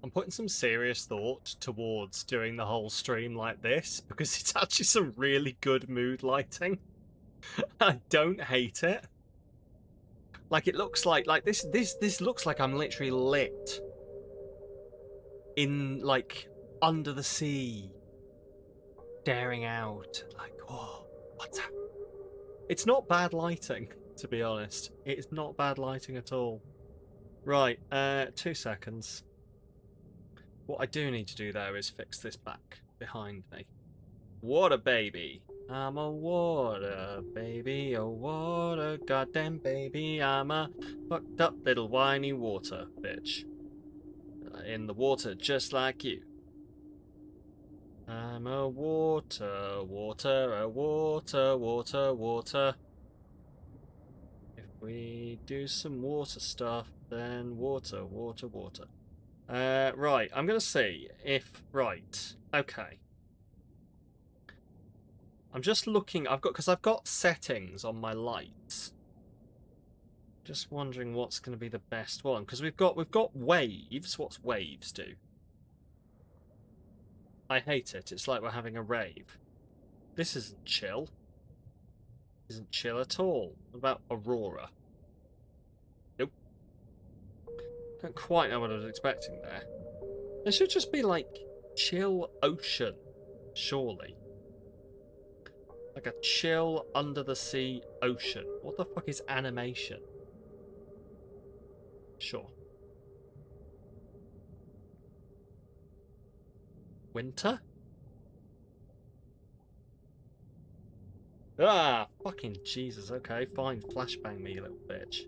I'm putting some serious thought towards doing the whole stream like this because it's actually some really good mood lighting. I don't hate it. Like it looks like this looks like I'm literally lit in like under the sea, staring out like, oh, what's that? It's not bad lighting, to be honest. It's not bad lighting at all. Right, 2 seconds. What I do need to do though is fix this back behind me. Water baby. I'm a water baby, a water goddamn baby. I'm a fucked up little whiny water bitch. In the water just like you. I'm a water, water, a water, water, water. If we do some water stuff, then water, water, water. Right, I'm gonna see if... Right, okay. I'm just looking, because I've got settings on my lights. Just wondering what's going to be the best one, because we've got waves. What's waves do? I hate it. It's like we're having a rave. This isn't chill. Isn't chill at all. What about aurora? Nope. Don't quite know what I was expecting there. There should just be like chill ocean, surely. Like a chill under the sea ocean. What the fuck is animation? Sure. Winter? Ah, fucking Jesus. Okay, fine. Flashbang me, you little bitch.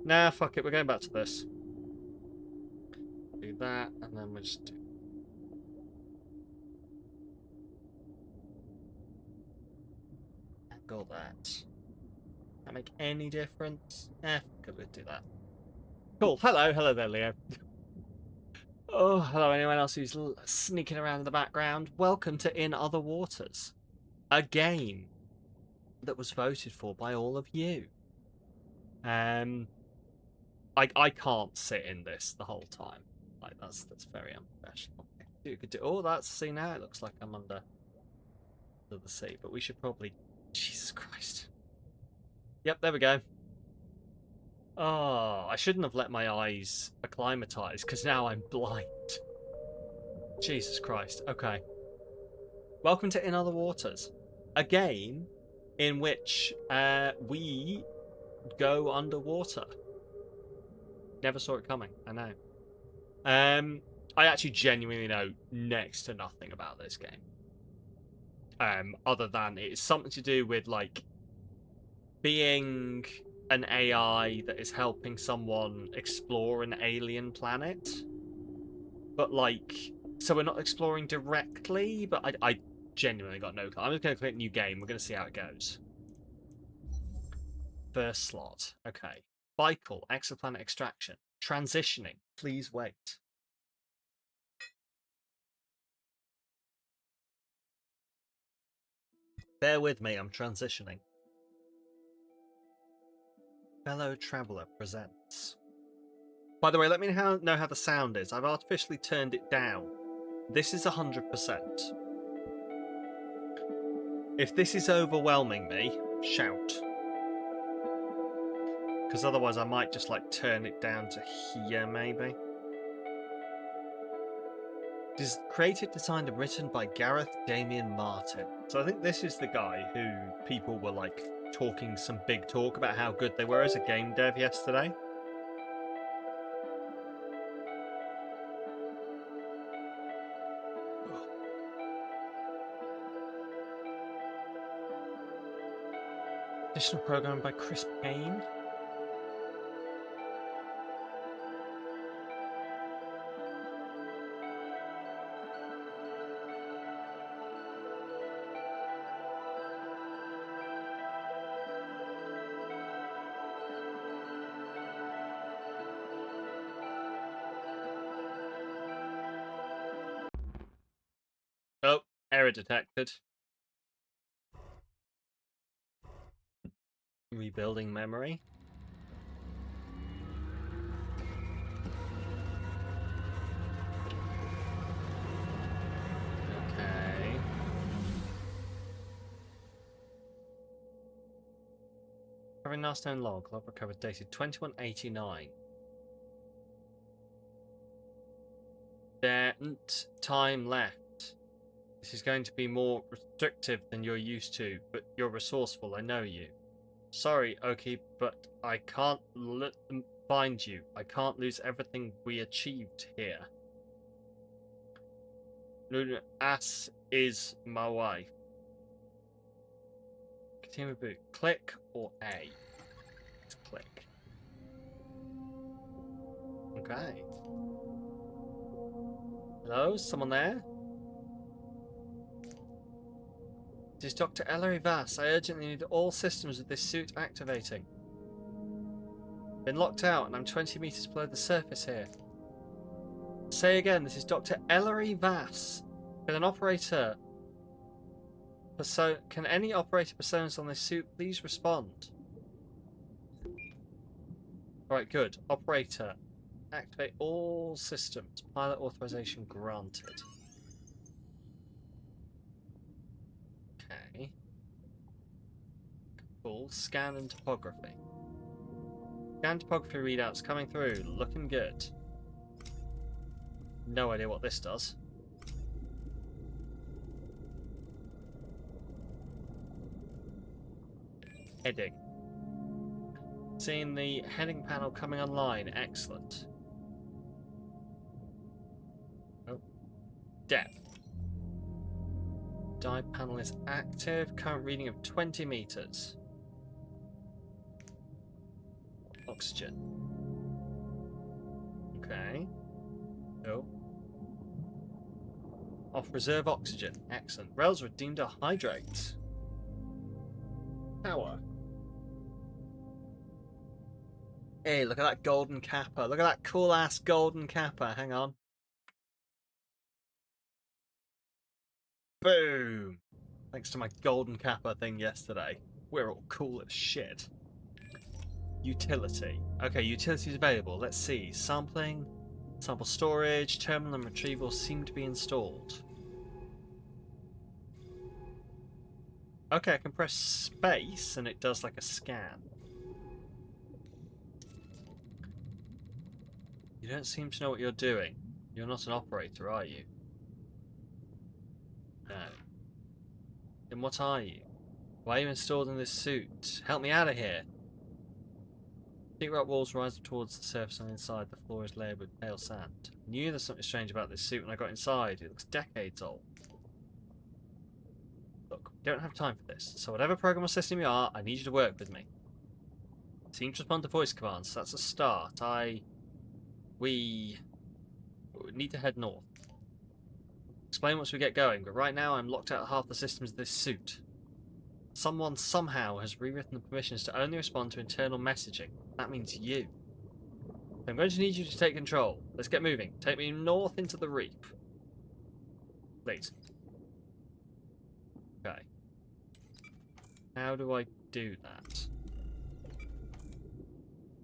Nah, fuck it. We're going back to this. Do that, and then we'll just do... Angle that. That make any difference? Good, we'll do that. Cool. Hello there, Leo. Oh, hello, anyone else who's sneaking around in the background. Welcome to In Other Waters, a game that was voted for by all of you. I can't sit in this the whole time. Like that's very unprofessional. You could do. Oh, that's see now. It looks like I'm under the sea, but we should probably. Jesus Christ. Yep, there we go. Oh, I shouldn't have let my eyes acclimatize because now I'm blind. Jesus Christ. Okay. Welcome to In Other Waters, a game in which we go underwater. Never saw it coming. I know. I actually genuinely know next to nothing about this game. Other than it's something to do with like being an AI that is helping someone explore an alien planet. But like, so we're not exploring directly, but I genuinely got no clue. I'm just going to click new game. We're going to see how it goes. First slot. Okay. Bical, exoplanet extraction. Transitioning. Please wait. Bear with me, I'm transitioning. Fellow Traveller presents. By the way, let me know how the sound is. I've artificially turned it down. This is 100%. If this is overwhelming me, shout. Because otherwise I might just like turn it down to here, maybe. It is created, designed, and written by Gareth Damian Martin. So I think this is the guy who people were like talking some big talk about how good they were as a game dev yesterday. Additional programming by Chris Payne. Oh, error detected. Rebuilding memory. Having last known log recovered dated 2189. There ain't time left. This is going to be more restrictive than you're used to, but you're resourceful, I know you. Sorry, Oki, but I can't let them find you. I can't lose everything we achieved here. Luna Ass is my wife. Continue boot. Click or A? Let's click. Okay. Hello? Someone there? This is Dr. Ellery Vass. I urgently need all systems of this suit activating. Been locked out and I'm 20 meters below the surface here. Say again, this is Dr. Ellery Vass. Can any operator personas on this suit please respond? Alright, good. Operator. Activate all systems. Pilot authorization granted. Okay. Cool. Scan and topography. Scan topography readouts coming through. Looking good. No idea what this does. Heading. Seeing the heading panel coming online. Excellent. Oh. Depth. Dive panel is active. Current reading of 20 meters. Oxygen. Okay. Oh. Off reserve oxygen. Excellent. Rails redeemed a hydrate. Power. Hey, look at that golden kappa. Look at that cool ass golden kappa. Hang on. Boom. Thanks to my golden kappa thing yesterday. We're all cool as shit. Utility. Okay, utility is available. Let's see. Sampling, sample storage, terminal and retrieval seem to be installed. Okay, I can press space and it does like a scan. You don't seem to know what you're doing. You're not an operator, are you? No. Then what are you? Why are you installed in this suit? Help me out of here. Secret walls rise towards the surface and inside the floor is layered with pale sand. I knew there's something strange about this suit when I got inside. It looks decades old. Look, we don't have time for this, so whatever program or system you are, I need you to work with me. Seem to respond to voice commands, that's a start. We need to head north. Explain once we get going, but right now I'm locked out of half the systems of this suit. Someone somehow has rewritten the permissions to only respond to internal messaging. That means you. I'm going to need you to take control. Let's get moving. Take me north into the reap. Please. Okay. How do I do that?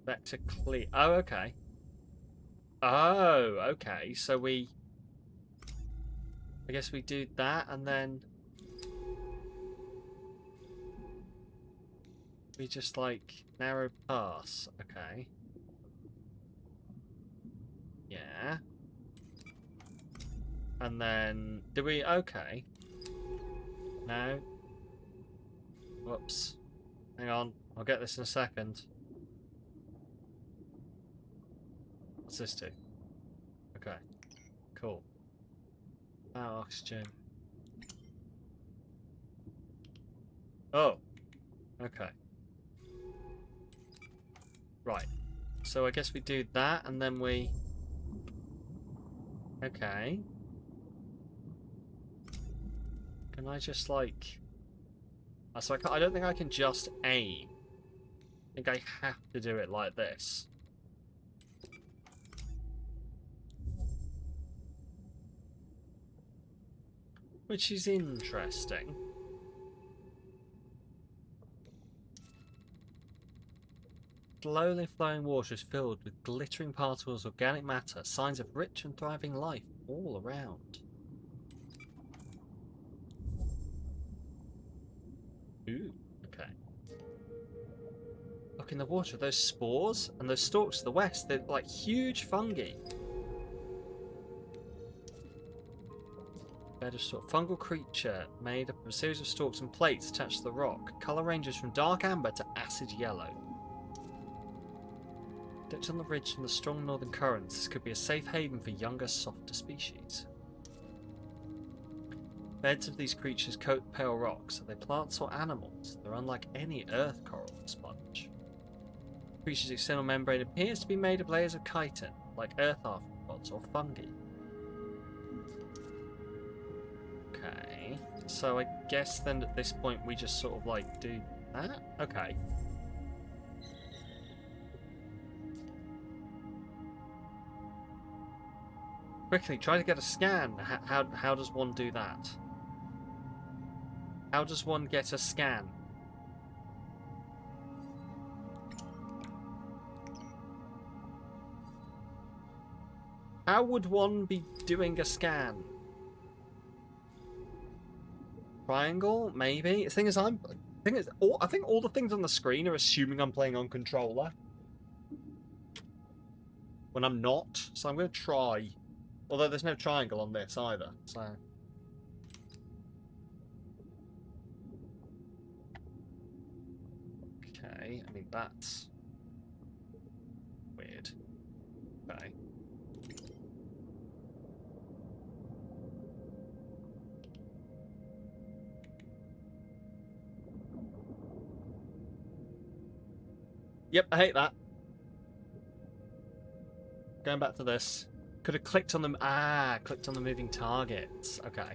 Vector clear. Oh, okay. Oh, okay. So I guess we do that and then we just like narrow pass. Okay. Yeah. And then do we? Okay. No. Whoops. Hang on. I'll get this in a second. What's this do? Okay. Cool. Oxygen. Oh. Okay. Right. So I guess we do that and then we... Okay. Can I just like... So I don't think I can just aim. I think I have to do it like this. Which is interesting. Slowly flowing water is filled with glittering particles of organic matter, signs of rich and thriving life all around. Ooh, okay. rock in the water are those spores, and those stalks to the west, they're like huge fungi. Bed of stalk. Fungal creature made up of a series of stalks and plates attached to the rock. Colour ranges from dark amber to acid yellow. Dipped on the ridge from the strong northern currents, this could be a safe haven for younger, softer species. Beds of these creatures coat pale rocks. Are they plants or animals? They're unlike any earth coral or sponge. The creature's external membrane appears to be made of layers of chitin, like earth arthropods or fungi. Okay, so I guess then at this point we just sort of like do that? Okay. Quickly, try to get a scan. How does one do that? How does one get a scan? How would one be doing a scan? Triangle, maybe. The thing is, I think all the things on the screen are assuming I'm playing on controller when I'm not. So I'm going to try. Although there's no triangle on this either. So. Okay, I mean that's weird. Okay. Yep, I hate that. Going back to this. Could have clicked on them. Ah, clicked on the moving targets. Okay.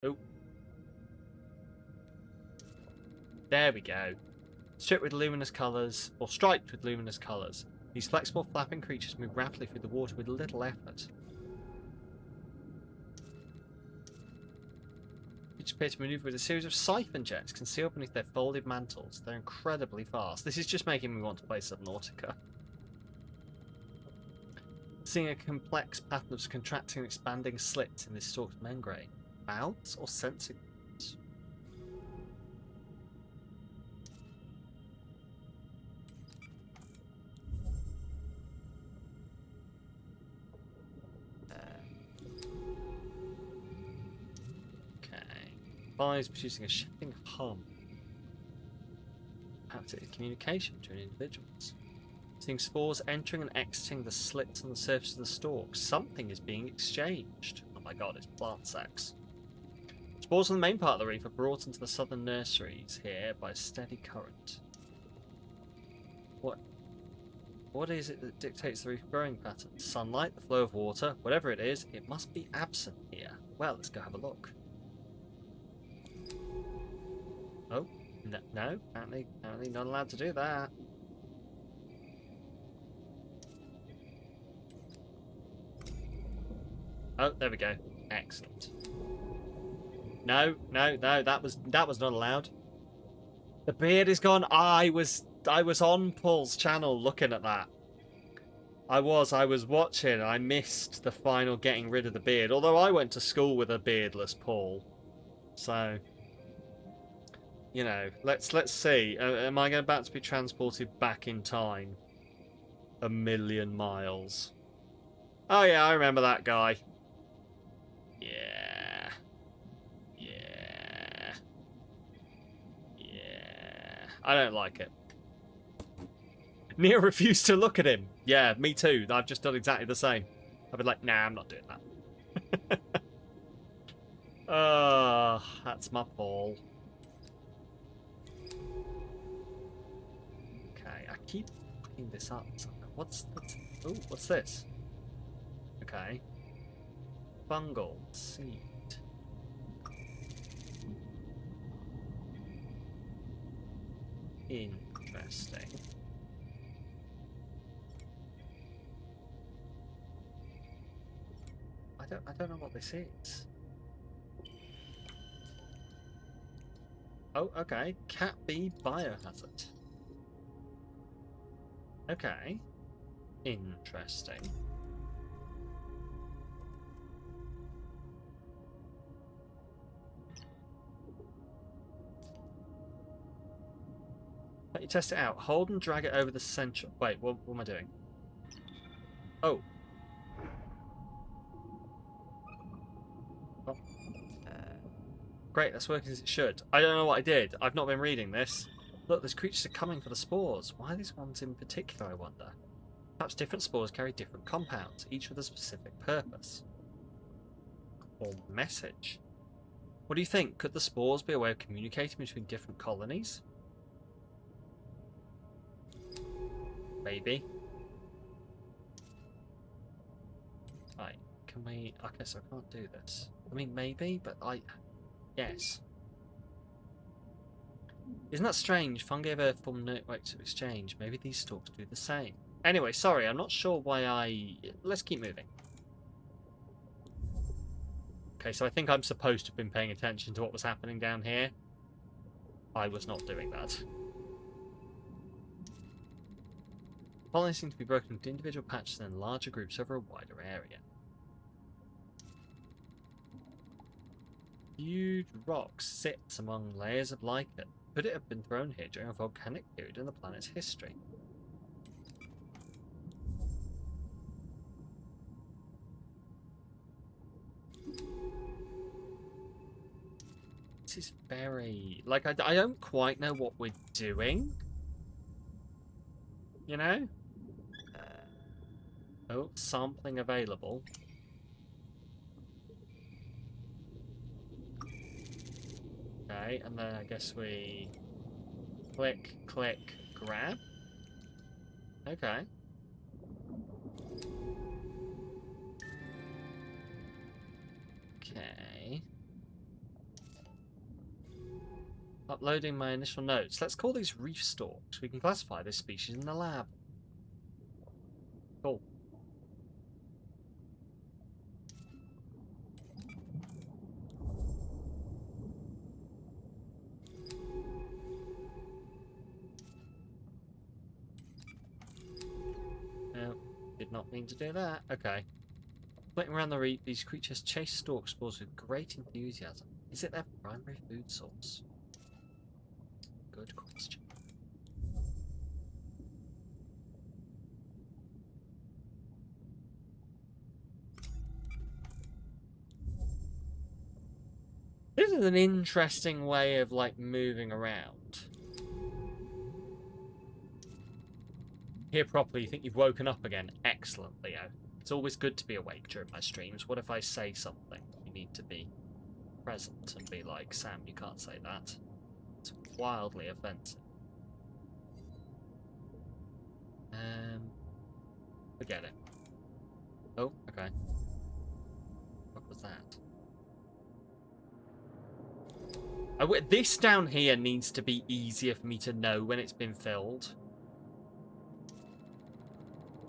Oh. There we go. Striped with luminous colours, or striped with luminous colours. These flexible, flapping creatures move rapidly through the water with little effort. Creatures appear to maneuver with a series of siphon jets concealed beneath their folded mantles. They're incredibly fast. This is just making me want to play Subnautica. Seeing a complex pattern of contracting and expanding slits in this stalk's membrane. Mouths or sensing glands? Okay. Eyes producing a shifting hum. Perhaps it is communication between individuals. Seeing spores entering and exiting the slits on the surface of the stalk. Something is being exchanged. Oh my god, it's plant sex. Spores on the main part of the reef are brought into the southern nurseries here by a steady current. What is it that dictates the reef growing pattern? Sunlight, the flow of water, whatever it is, it must be absent here. Well, let's go have a look. Oh, no, apparently not allowed to do that. Oh, there we go. Excellent. No, that was not allowed. The beard is gone. I was on Paul's channel looking at that. I was watching and I missed the final getting rid of the beard. Although I went to school with a beardless Paul. So, you know, let's see. Am I about to be transported back in time? 1,000,000 miles. Oh yeah, I remember that guy. Yeah. I don't like it. Nia refused to look at him. Yeah, me too. I've just done exactly the same. I've been like, nah, I'm not doing that. That's my Paul. Okay, I keep fucking this up. What's this? Okay. Fungal seed. Interesting. I don't know what this is. Oh, okay. Cat bee biohazard. Okay. Interesting. you test it out. Hold and drag it over the central... Wait, what am I doing? Oh. Oh. Great, that's working as it should. I don't know what I did. I've not been reading this. Look, these creatures are coming for the spores. Why are these ones in particular, I wonder? Perhaps different spores carry different compounds, each with a specific purpose. Or message. What do you think? Could the spores be a way of communicating between different colonies? Maybe. Right, can we... I guess I can't do this. I mean, maybe, but yes. Isn't that strange? Fungi have a form networks of exchange. Maybe these stalks do the same. Anyway, sorry, I'm not sure why I... Let's keep moving. Okay, so I think I'm supposed to have been paying attention to what was happening down here. I was not doing that. Colonies seem to be broken into individual patches and then larger groups over a wider area. Huge rock sits among layers of lichen. Could it have been thrown here during a volcanic period in the planet's history? This is very... Like, I don't quite know what we're doing. You know? Oh, sampling available. Okay, and then I guess we click, click, grab. Okay. Okay. Uploading my initial notes. Let's call these reef stalks. We can classify this species in the lab. Cool. No, did not mean to do that. Okay. Flitting around the reef, these creatures chase stalk spores with great enthusiasm. Is it their primary food source? Good question. This is an interesting way of, like, moving around. Hear properly, you think you've woken up again? Excellent, Leo. It's always good to be awake during my streams. What if I say something? You need to be present and be like, Sam, you can't say that. It's wildly offensive. Forget it. Oh, okay. What was that? This down here needs to be easier for me to know when it's been filled.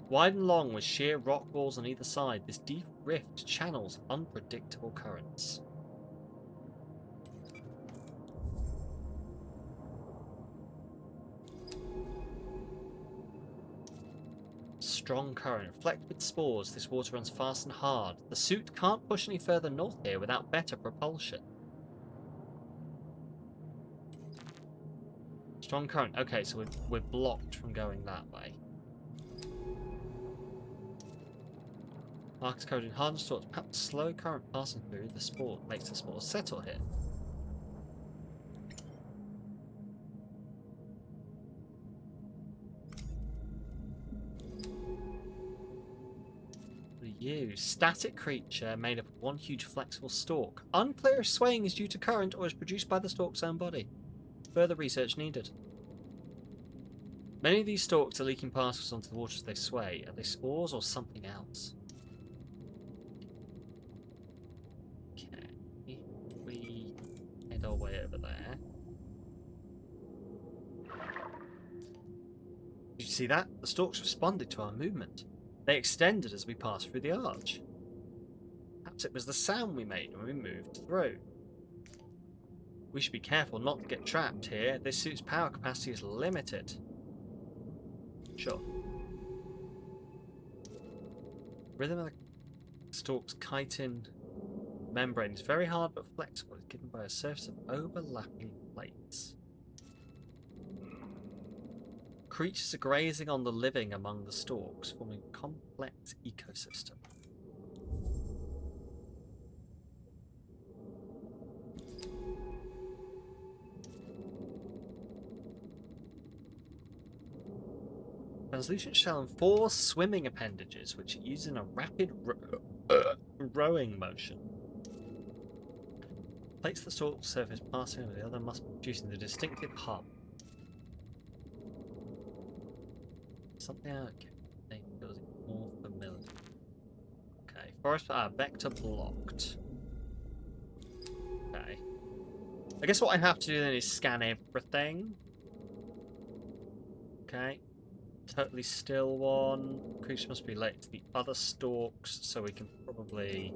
Wide and long with sheer rock walls on either side, this deep rift channels unpredictable currents. Strong current. Flecked with spores, this water runs fast and hard. The suit can't push any further north here without better propulsion. Strong current. Okay, so we're blocked from going that way. Marks coded hard and short. Perhaps slow current passing through the spore makes the spores settle here. You. Static creature made up of one huge flexible stalk. Unclear if swaying is due to current or is produced by the stalk's own body. Further research needed. Many of these stalks are leaking particles onto the water as they sway. Are they spores or something else? Okay. We head our way over there. Did you see that? The stalks responded to our movement. They extended as we passed through the arch. Perhaps it was the sound we made when we moved through. We should be careful not to get trapped here. This suit's power capacity is limited. Sure. Rhythm of the stalk's chitin membrane is very hard but flexible. It's given by a surface of overlapping plates. Creatures are grazing on the living among the stalks, forming a complex ecosystem. Translucent shell and 4 swimming appendages, which are used in a rapid rowing motion. Plates the stalk surface passing over the other must be producing the distinctive hum. Something out feels more familiar. Okay, forest vector blocked. Okay. I guess what I have to do then is scan everything. Okay. Totally still one. Creature must be related to the other stalks, so we can probably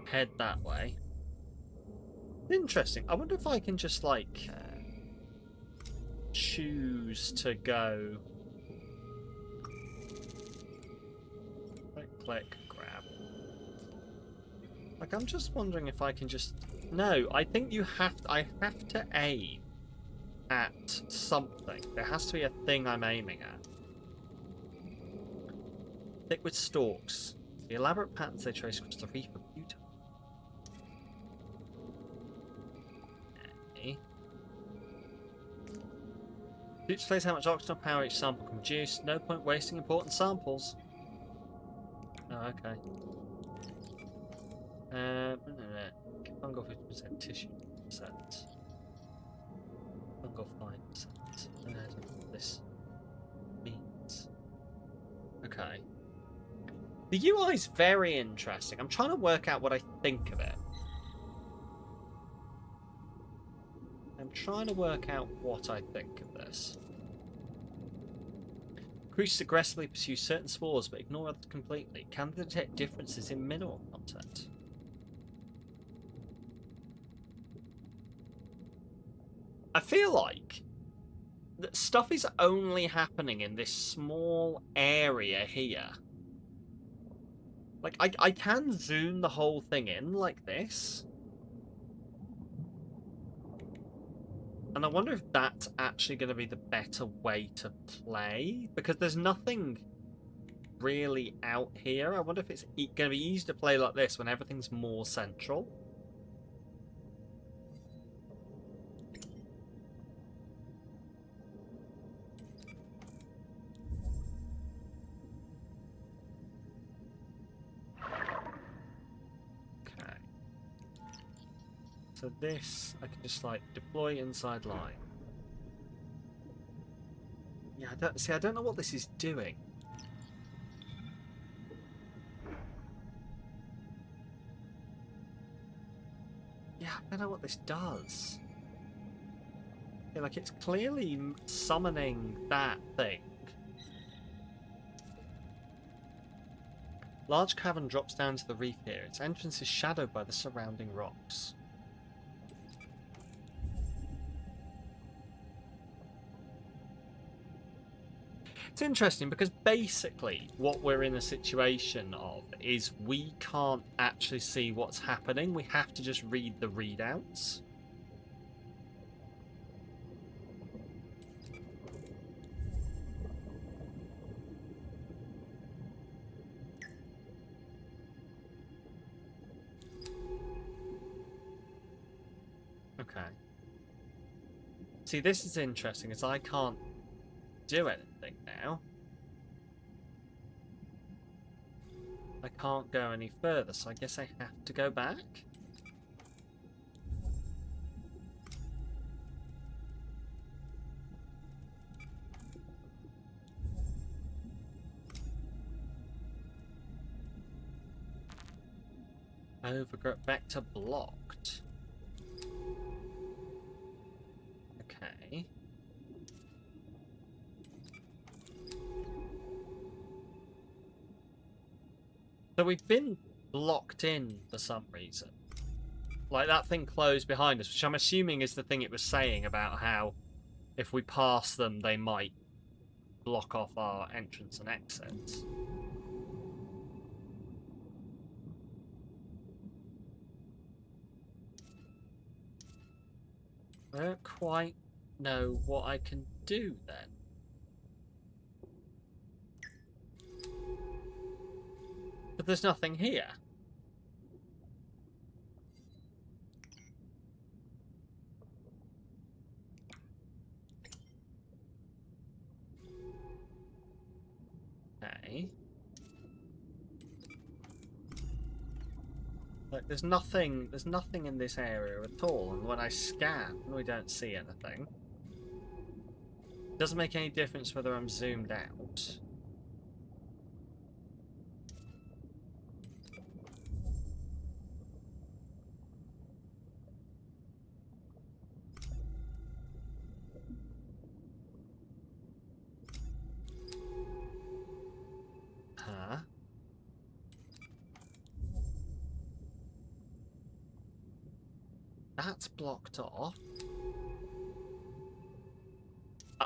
head that way. Interesting. I wonder if I can just, like, choose to go... Click, grab. Like, I'm just wondering if I can just... No, I think I have to aim at something. There has to be a thing I'm aiming at. Thick with stalks. The elaborate patterns they trace across the reef are beautiful. Okay. Displays how much oxygen power each sample can produce. No point wasting important samples. Oh, okay. Fungal 50% tissue percent. Fungal 5%. This means. Okay. The UI is very interesting. I'm trying to work out what I think of it. I'm trying to work out what I think of this. Creatures aggressively pursue certain spores but ignore others completely. Can they detect differences in mineral content? I feel like that stuff is only happening in this small area here. Like, I can zoom the whole thing in like this. And I wonder if that's actually going to be the better way to play. Because there's nothing really out here. I wonder if it's going to be easy to play like this when everything's more central. Okay. So this, I can just, like, deploy inside line. Yeah, I don't know what this is doing. Yeah, I don't know what this does. Yeah, like, it's clearly summoning that thing. Large cavern drops down to the reef here. Its entrance is shadowed by the surrounding rocks. It's interesting because basically what we're in a situation of is we can't actually see what's happening. We have to just read the readouts. Okay. See, this is interesting, as I can't do anything now. I can't go any further, so I guess I have to go back. Vector blocked. Okay. So we've been blocked in for some reason. Like, that thing closed behind us, which I'm assuming is the thing it was saying about how if we pass them, they might block off our entrance and exits. I don't quite know what I can do then. But there's nothing here. Okay. Like, there's nothing in this area at all, and when I scan, we don't see anything. Doesn't make any difference whether I'm zoomed out. Huh? That's blocked off.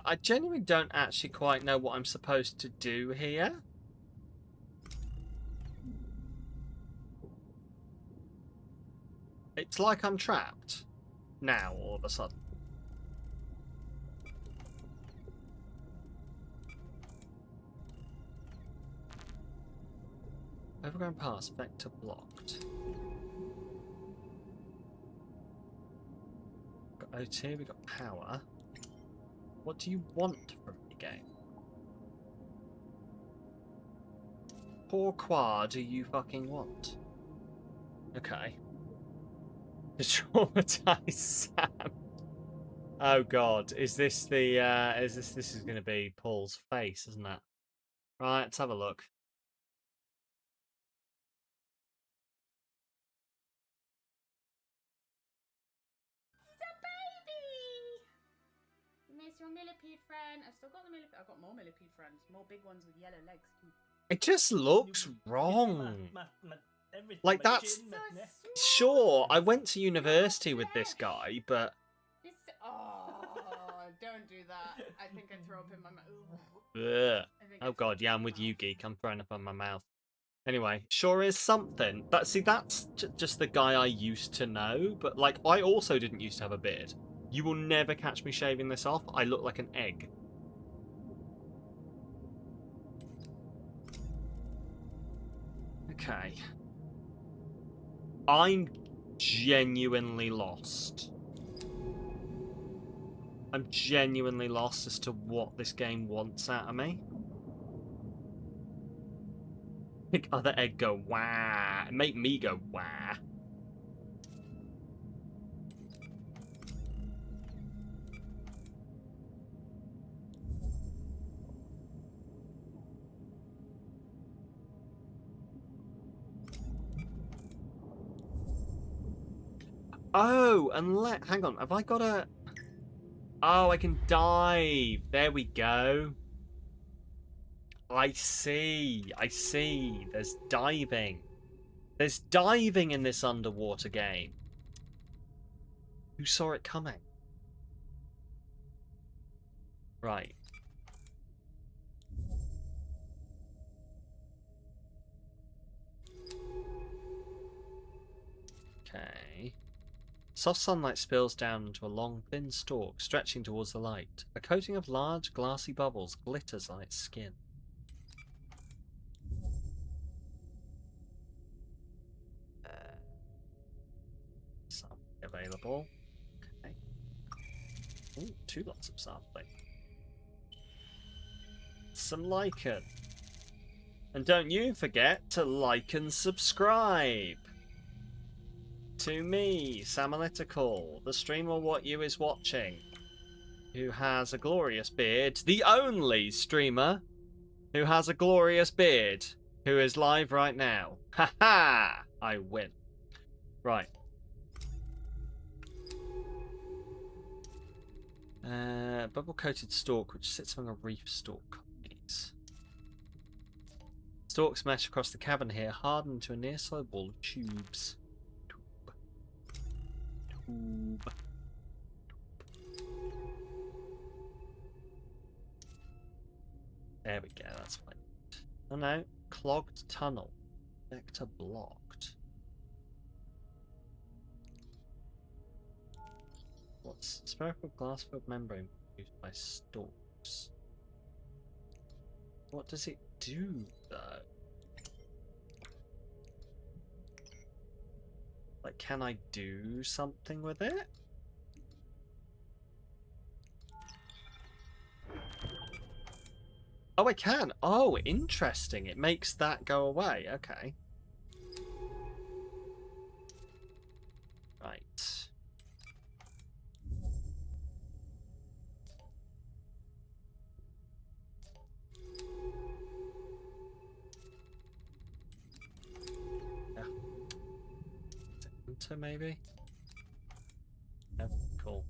I genuinely don't actually quite know what I'm supposed to do here. It's like I'm trapped now all of a sudden. Overgrown pass, vector blocked. Got O2, we got power. What do you want from me, game? Pourquoi do you fucking want? Okay. The traumatized Sam. Oh god, is this the this is gonna be Paul's face, isn't it? Right, let's have a look. Miss your millipede friend. I've still got the millipede. I've got more millipede friends. More big ones with yellow legs too. It just looks wrong. Like, that's... Sure, I went to university with this guy, but... Oh, don't do that. I think I throw up in my mouth. Oh god, yeah, I'm with you, geek. I'm throwing up on my mouth. Anyway, sure is something. But see, that's just the guy I used to know. But, like, I also didn't used to have a beard. You will never catch me shaving this off. I look like an egg. Okay. I'm genuinely lost. I'm genuinely lost as to what this game wants out of me. Make other egg go wah. Make me go wah. Oh, and hang on, have I got a... Oh, I can dive. There we go. I see. I see. There's diving. There's diving in this underwater game. Who saw it coming? Right. Okay. Soft sunlight spills down into a long, thin stalk, stretching towards the light. A coating of large, glassy bubbles glitters on its skin. Sampling available. Okay. Ooh, 2 lots of sampling. Some lichen. And don't you forget to like and subscribe to me, Samalytical, the streamer what you is watching, who has a glorious beard, the only streamer who has a glorious beard, who is live right now. Ha ha! I win. Right. Bubble-coated stalk, which sits among a reef stalk colonies. Stalks mesh across the cavern here, hardened into a near-solid wall of tubes. Tube. There we go, that's fine. Oh no, clogged tunnel. Vector blocked. What's spherical glass-filled membrane used by stalks? What does it do, though? Like, can I do something with it? Oh, I can. Oh, interesting. It makes that go away. Okay. Right. Yeah. Enter, maybe? Yeah, cool.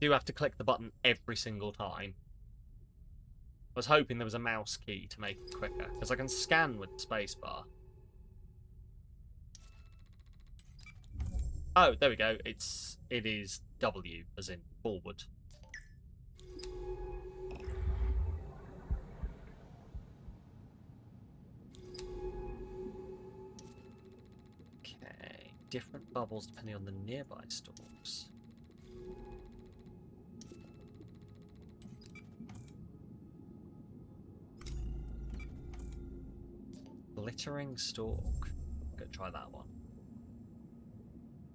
Do have to click the button every single time. I was hoping there was a mouse key to make it quicker, because I can scan with the spacebar. Oh, there we go. It is W, as in forward. Okay. Different bubbles depending on the nearby stalks. Glittering stalk. I'm gonna try that one.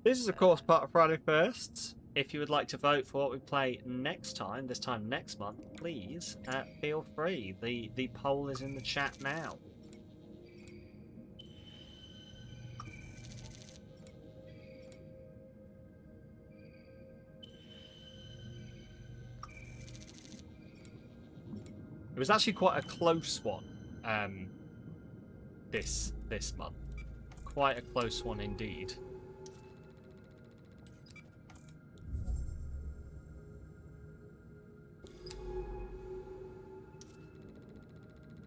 This is, of course, part of Friday Firsts. If you would like to vote for what we play next time, this time next month, please feel free. The poll is in the chat now. It was actually quite a close one this month. Quite a close one indeed.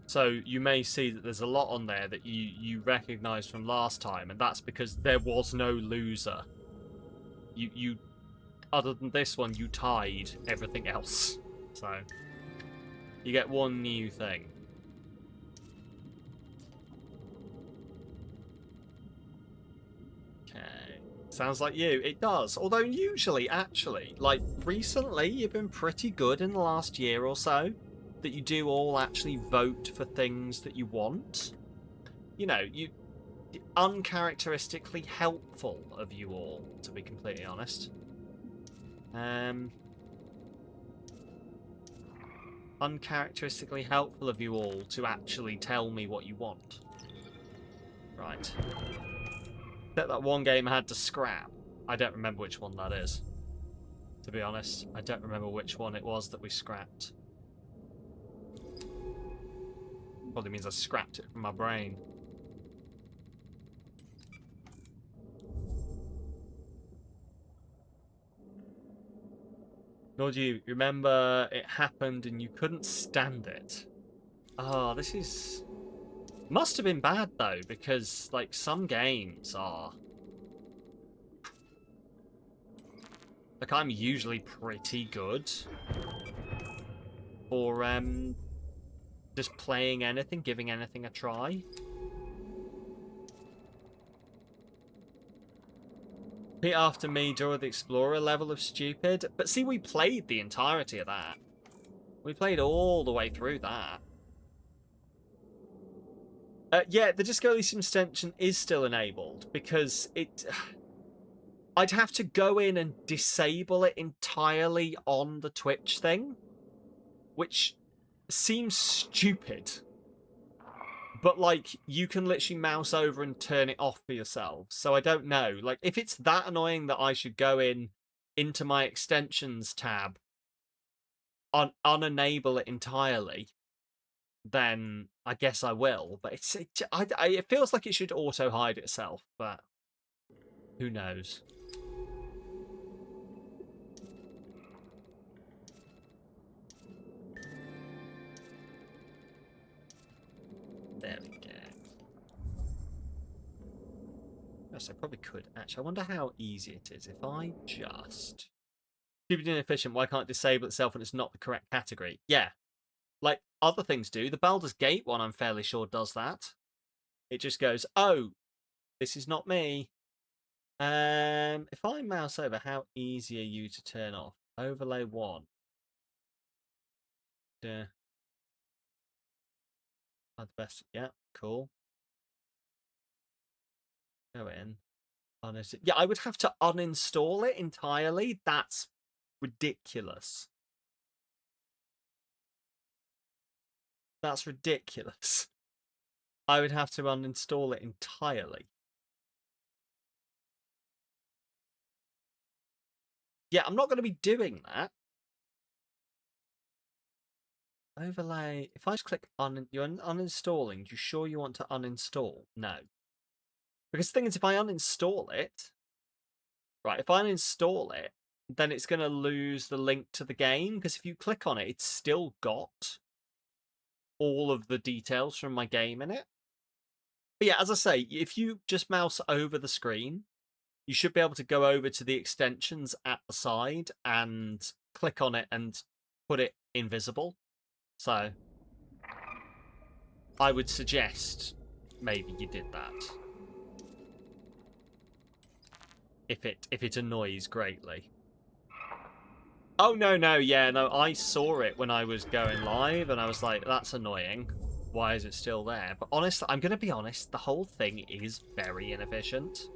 So you may see that there's a lot on there that you recognise from last time, and that's because there was no loser. You other than this one, you tied everything else. So you get one new thing. Okay. Sounds like you. It does. Although usually, actually, like recently, you've been pretty good in the last year or so that you do all actually vote for things that you want. You know, you uncharacteristically helpful of you all, to be completely honest. Uncharacteristically helpful of you all to actually tell me what you want. Right. That one game I had to scrap. I don't remember which one that is. To be honest, I don't remember which one it was that we scrapped. Probably means I scrapped it from my brain. Nor do you remember it happened and you couldn't stand it. Oh, this is... Must have been bad, though, because, like, some games are... Like, I'm usually pretty good for, just playing anything, giving anything a try. Repeat after me, Dora the Explorer level of stupid. But see, we played the entirety of that. We played all the way through that. Yeah, the Disco Elysium extension is still enabled because it... I'd have to go in and disable it entirely on the Twitch thing, which seems stupid. But, like, you can literally mouse over and turn it off for yourself. So I don't know. Like, if it's that annoying that I should go into my extensions tab, unenable it entirely, then I guess I will. But it feels like it should auto-hide itself, but who knows? There we go. Yes, I probably could. Actually, I wonder how easy it is. If I just... Stupid and inefficient, why can't it disable itself when it's not the correct category? Yeah. Like other things do. The Baldur's Gate one, I'm fairly sure, does that. It just goes, oh, this is not me. If I mouse over, how easy are you to turn off? Overlay 1. Yeah. The best. Yeah, cool. Go in. Honestly, yeah, I would have to uninstall it entirely. That's ridiculous. That's ridiculous. I would have to uninstall it entirely. Yeah, I'm not going to be doing that. Overlay. If I just click you're uninstalling, you sure you want to uninstall? No. Because the thing is, if I uninstall it, right, if I uninstall it, then it's going to lose the link to the game. Because if you click on it, it's still got all of the details from my game in it. But yeah, as I say, if you just mouse over the screen, you should be able to go over to the extensions at the side and click on it and put it invisible. So I would suggest maybe you did that. If it annoys greatly. Oh no, yeah, no, I saw it when I was going live and I was like, that's annoying. Why is it still there? But honestly, I'm gonna be honest, the whole thing is very inefficient.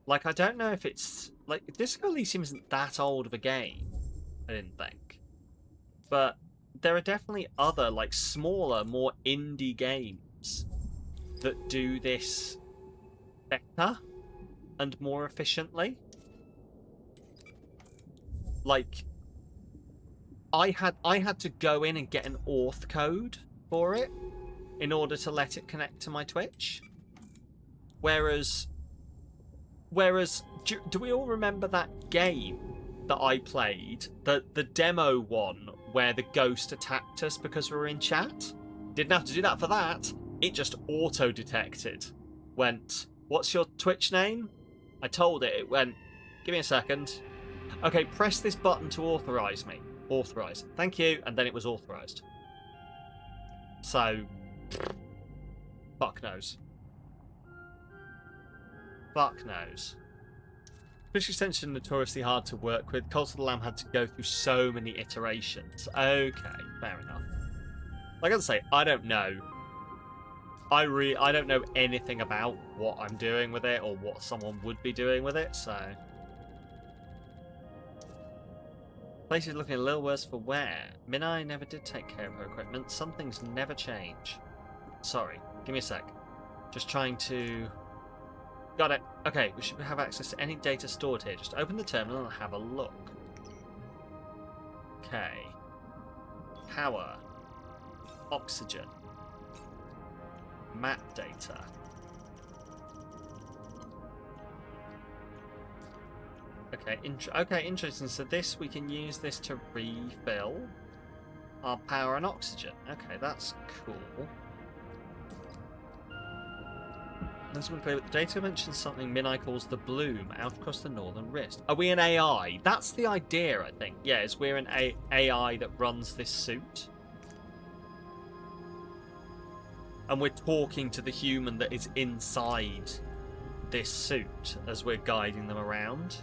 Like, I don't know if it's like Disco Elysium isn't that old of a game, I didn't think. But there are definitely other, like, smaller, more indie games that do this better and more efficiently. Like, I had to go in and get an auth code for it in order to let it connect to my Twitch. Whereas do we all remember that game that I played, the demo one where the ghost attacked us because we were in chat? Didn't have to do that for that. It just auto detected. Went, what's your Twitch name? I told it. It went, give me a second. Okay, press this button to authorize me. Authorize. Thank you. And then it was authorized. So, fuck knows. Fuck knows. Twitch extension notoriously hard to work with. Cult of the Lamb had to go through so many iterations. Okay, fair enough. Like I say, I don't know. I don't know anything about what I'm doing with it or what someone would be doing with it, so. Place is looking a little worse for wear. Minai never did take care of her equipment. Some things never change. Sorry, give me a sec. Just trying to... Got it. Okay, we should have access to any data stored here. Just open the terminal and have a look. Okay. Power. Oxygen. Map data. Okay, interesting. So this, we can use this to refill our power and oxygen. Okay, that's cool. Let's play with the data. Mentions something Minai calls the bloom out across the northern wrist. Are we an AI? That's the idea, I think. Yeah, is we're an AI that runs this suit. And we're talking to the human that is inside this suit as we're guiding them around.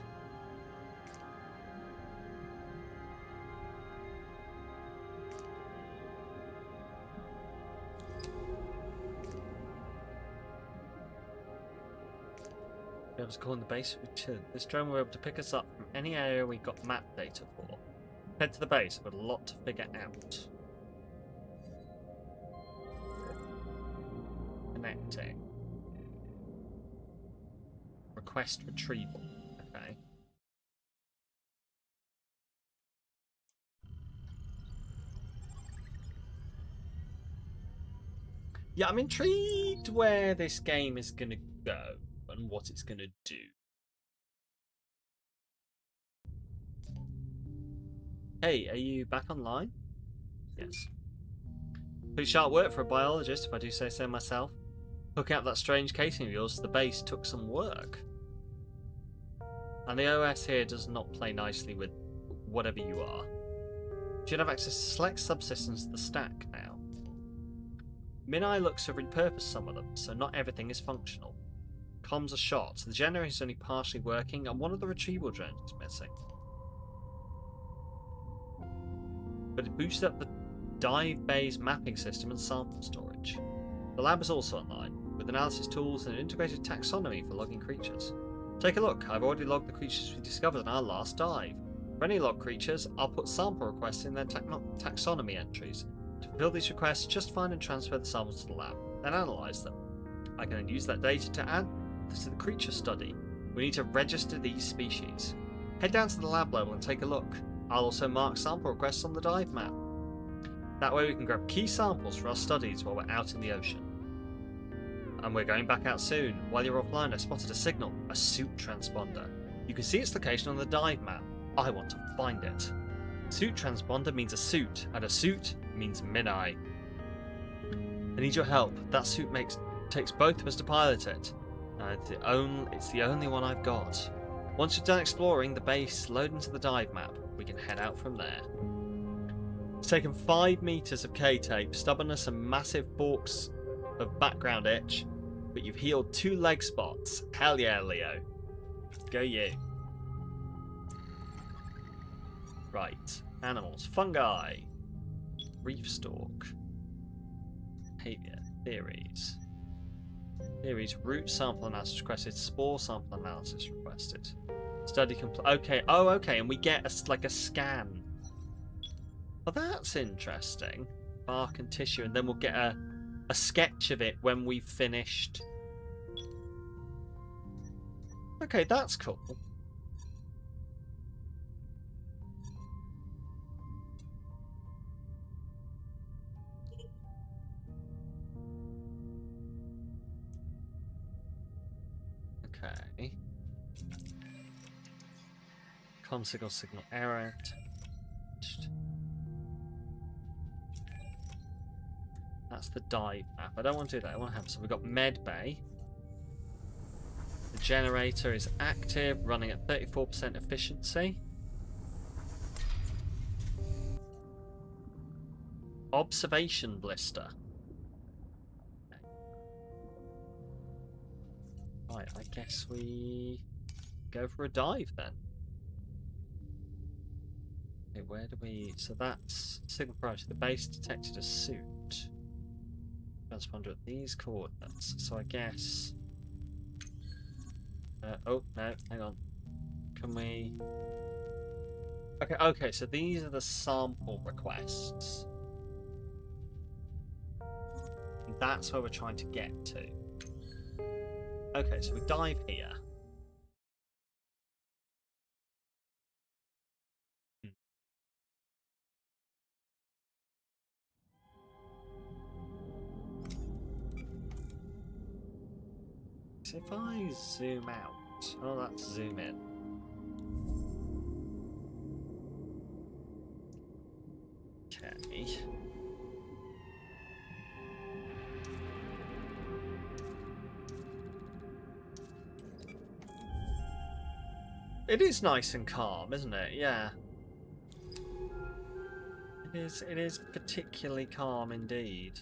Be able to call in the base return. This drone will be able to pick us up from any area we got map data for. Head to the base with a lot to figure out. Connecting. Request retrieval. Okay. Yeah, I'm intrigued where this game is going to go and what it's going to do. Hey, are you back online? Yes. Pretty sharp work for a biologist, if I do say so myself. Hooking up that strange casing of yours to the base took some work. And the OS here does not play nicely with whatever you are. You should have access to select subsystems to the stack now. Minai looks to repurpose some of them, so not everything is functional. Comms are shot, the generator is only partially working, and one of the retrieval drones is missing. But it boosted up the dive bay's mapping system and sample storage. The lab is also online, with with analysis tools and an integrated taxonomy for logging creatures. Take a look. I've already logged the creatures we discovered in our last dive. For any logged creatures, I'll put sample requests in their taxonomy entries. To fulfill these requests, just find and transfer the samples to the lab, then analyze them. I can then use that data to add to the creature study. We need to register these species. Head down to the lab level and take a look. I'll also mark sample requests on the dive map. That way we can grab key samples for our studies while we're out in the ocean. And we're going back out soon. While you're offline, I spotted a signal, a suit transponder. You can see its location on the dive map. I want to find it. Suit transponder means a suit, and a suit means Minai. I need your help. That suit takes both of us to pilot it. It's the only one I've got. Once you're done exploring the base, load into the dive map. We can head out from there. It's taken 5 meters of K-tape, stubbornness and massive forks of background itch, but you've healed 2 leg spots. Hell yeah, Leo. Go you. Right. Animals. Fungi. Reef stalk. Behavior. Theories. Theories. Root sample analysis requested. Spore sample analysis requested. Study complete. Okay. Oh, okay. And we get a scan. Well, that's interesting. Bark and tissue, and then we'll get a sketch of it when we've finished. Okay, that's cool. Okay. Com signal error. That's the dive map. I don't want to do that. I want to have so we've got med bay. The generator is active, running at 34% efficiency. Observation blister. Right, I guess we go for a dive then. Okay, where do we... So that's signal priority. The base detected a suit. Transponder at these coordinates. So I guess... oh, no, hang on. Can we... Okay, so these are the sample requests. And that's where we're trying to get to. Okay, so we dive here. So if I zoom out... Oh, that's zoom in. Okay. It is nice and calm, isn't it? Yeah. It is particularly calm indeed.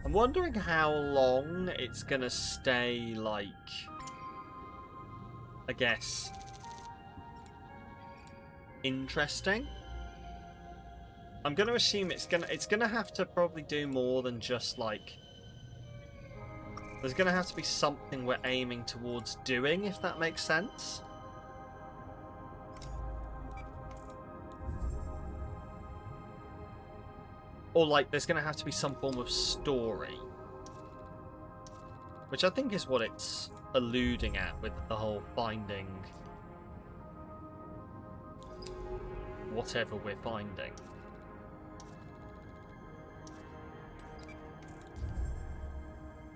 I'm wondering how long it's gonna stay, like, I guess, interesting. I'm gonna assume it's gonna have to probably do more than just like. There's gonna have to be something we're aiming towards doing, if that makes sense. Or like, there's gonna have to be some form of story, which I think is what it's alluding at with the whole finding whatever we're finding.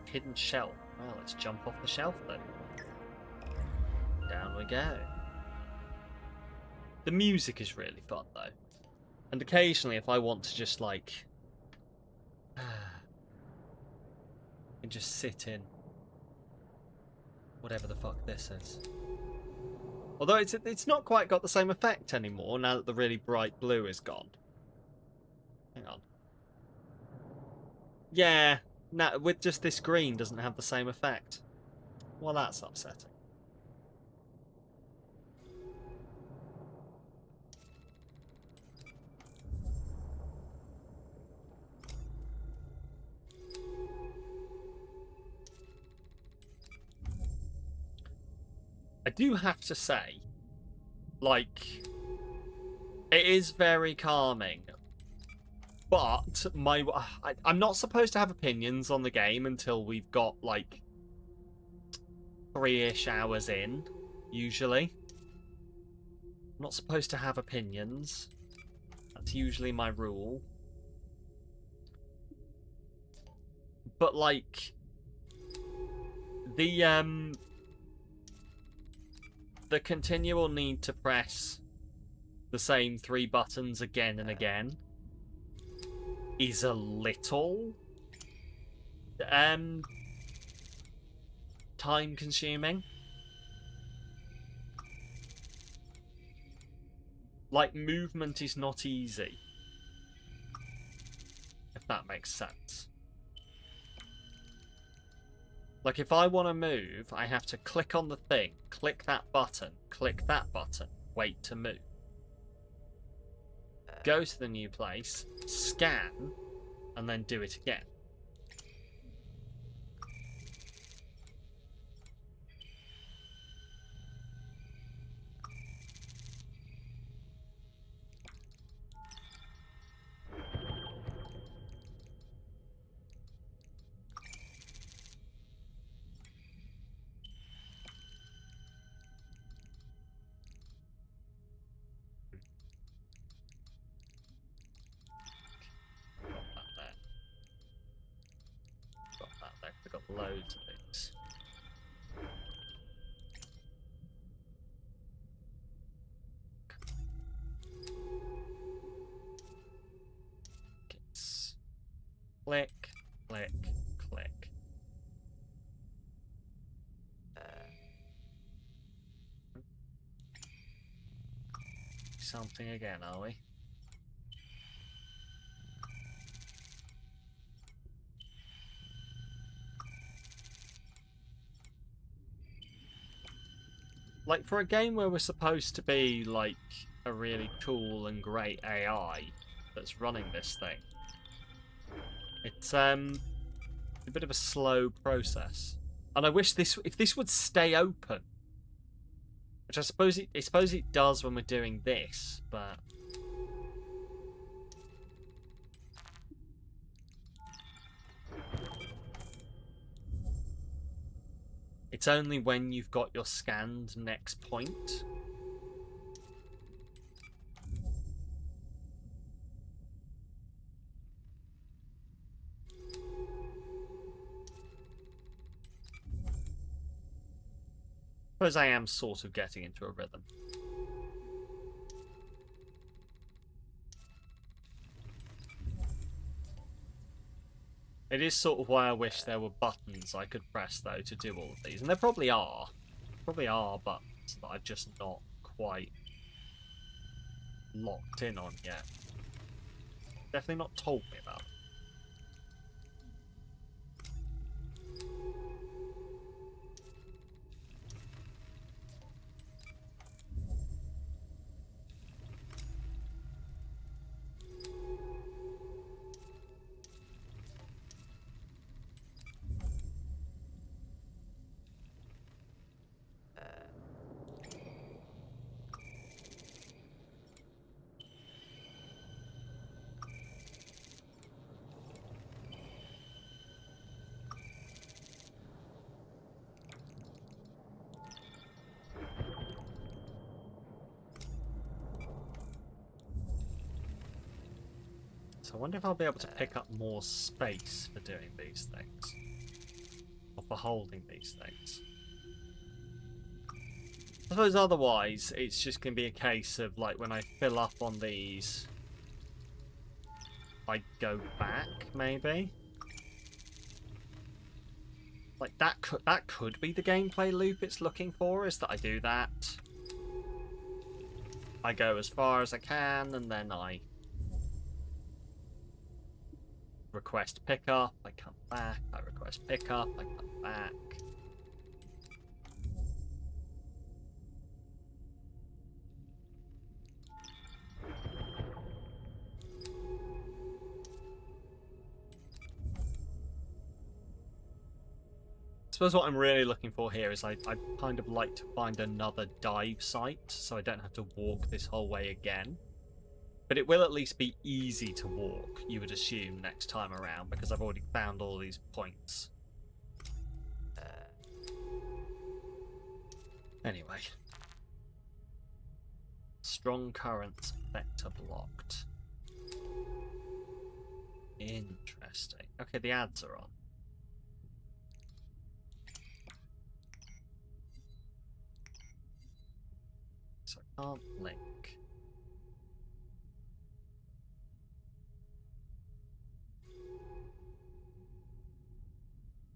Hidden shelf. Well, let's jump off the shelf then. Down we go. The music is really fun though. And occasionally if I want to just like and just sit in whatever the fuck this is. Although it's not quite got the same effect anymore now that the really bright blue is gone. Hang on. Yeah, no, with just this green doesn't have the same effect. Well, that's upsetting. I do have to say, like, it is very calming. But I'm not supposed to have opinions on the game until we've got, like, 3-ish hours in, usually. I'm not supposed to have opinions. That's usually my rule. But, like, the continual need to press the same 3 buttons again and again is a little time consuming. Like, movement is not easy, if that makes sense. Like, if I want to move, I have to click on the thing, click that button, wait to move. Go to the new place, scan, and then do it again. Got that there. I've got loads of things. Click, click, click. Something again, are we? Like, for a game where we're supposed to be, like, a really cool and great AI that's running this thing, it's a bit of a slow process. And I wish if this would stay open, which I suppose it does when we're doing this, but it's only when you've got your scanned next point. I suppose I am sort of getting into a rhythm. It is sort of why I wish there were buttons I could press, though, to do all of these. And there probably are. Probably are buttons that I've just not quite locked in on yet. Definitely not told me about. So I wonder if I'll be able to pick up more space for doing these things. Or for holding these things. I suppose otherwise, it's just going to be a case of, like, when I fill up on these, I go back, maybe? Like, that could be the gameplay loop it's looking for, is that I do that. I go as far as I can, and then I request pickup, I come back, I request pickup, I come back. suppose what I'm really looking for here is I'd kind of like to find another dive site so I don't have to walk this whole way again. But it will at least be easy to walk, you would assume, next time around, because I've already found all these points. Anyway. Strong currents, vector blocked. Interesting. Okay, the ads are on. So I can't link.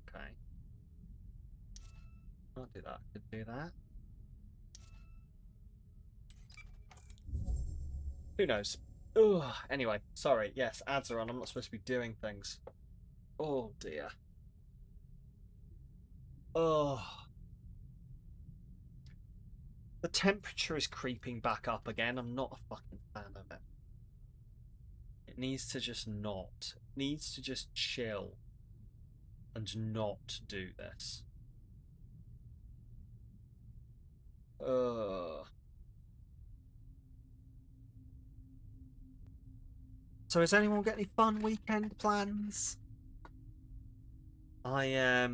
Okay. Can't do that. Could do that. Who knows? Ugh. Anyway, sorry. Yes, ads are on. I'm not supposed to be doing things. Oh dear. Oh. The temperature is creeping back up again. I'm not a fucking fan of it. It needs to just not. It needs to just chill and not do this. Ugh. So has anyone got any fun weekend plans? I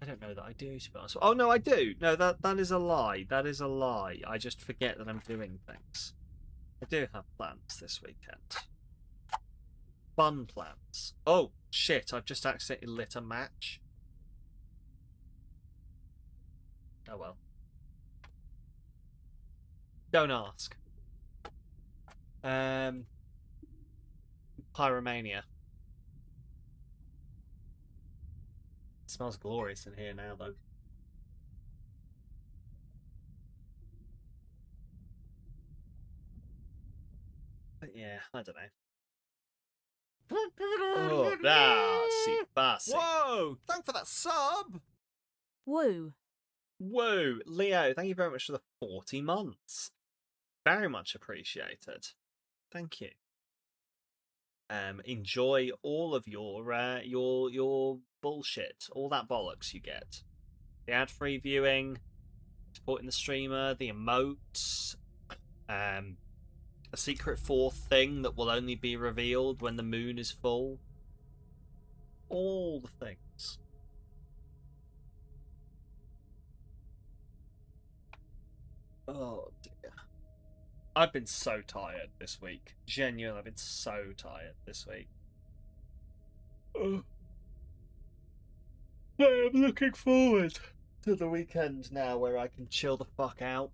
don't know that I do, to be honest. Oh no, I do. No, that is a lie. That is a lie. I just forget that I'm doing things. I do have plans this weekend. Fun plans. Oh shit! I've just accidentally lit a match. Oh well. Don't ask. Pyromania. It smells glorious in here now, though. But yeah, I don't know. Oh, that's Whoa! Thanks for that sub! Woo. Whoa, Leo, thank you very much for the 40 months. Very much appreciated. Thank you. Enjoy all of your bullshit, all that bollocks you get. The ad-free viewing, supporting the streamer, the emotes, a secret fourth thing that will only be revealed when the moon is full. All the things. Oh dear. I've been so tired this week. Genuinely, I've been so tired this week. I'm looking forward to the weekend now where I can chill the fuck out.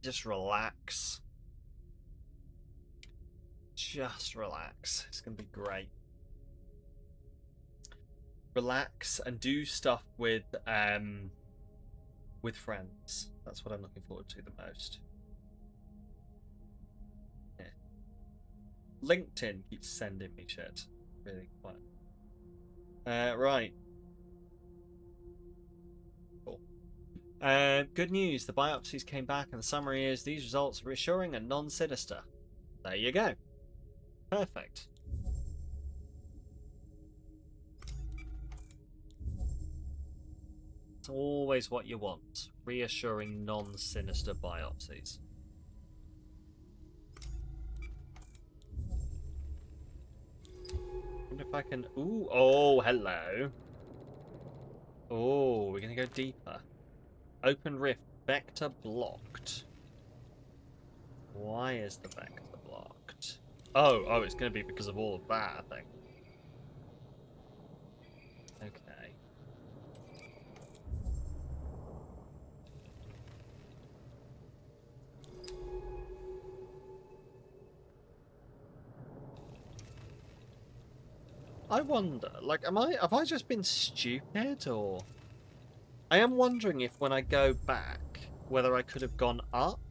Just relax. Just relax. It's going to be great. Relax and do stuff with friends. That's what I'm looking forward to the most. Yeah. LinkedIn keeps sending me shit. Really quite. Right. Cool. Good news. The biopsies came back, and the summary is these results are reassuring and non-sinister. There you go. Perfect. It's always what you want. Reassuring non-sinister biopsies. I wonder if I can... Ooh, oh, hello. Oh, we're going to go deeper. Open rift. Vector blocked. Why is the vector blocked? Oh, it's going to be because of all of that, I think. Okay. I wonder, like, have I just been stupid, or... I am wondering if when I go back, whether I could have gone up.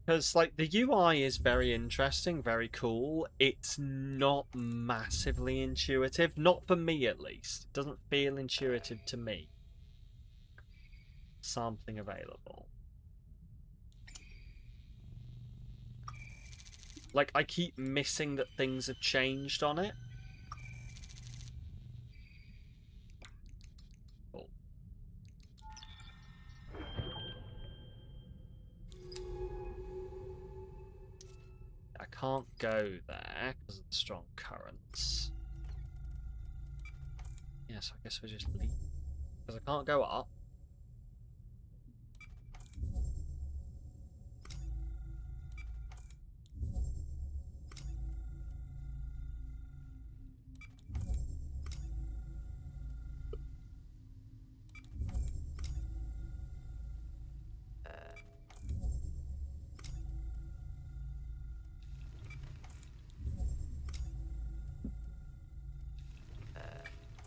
Because, like, the UI is very interesting, very cool. It's not massively intuitive. Not for me, at least. It doesn't feel intuitive to me. Sampling available. Like, I keep missing that things have changed on it. Cool. I can't go there because of the strong currents. Yeah, so I guess we'll just leave. Because I can't go up.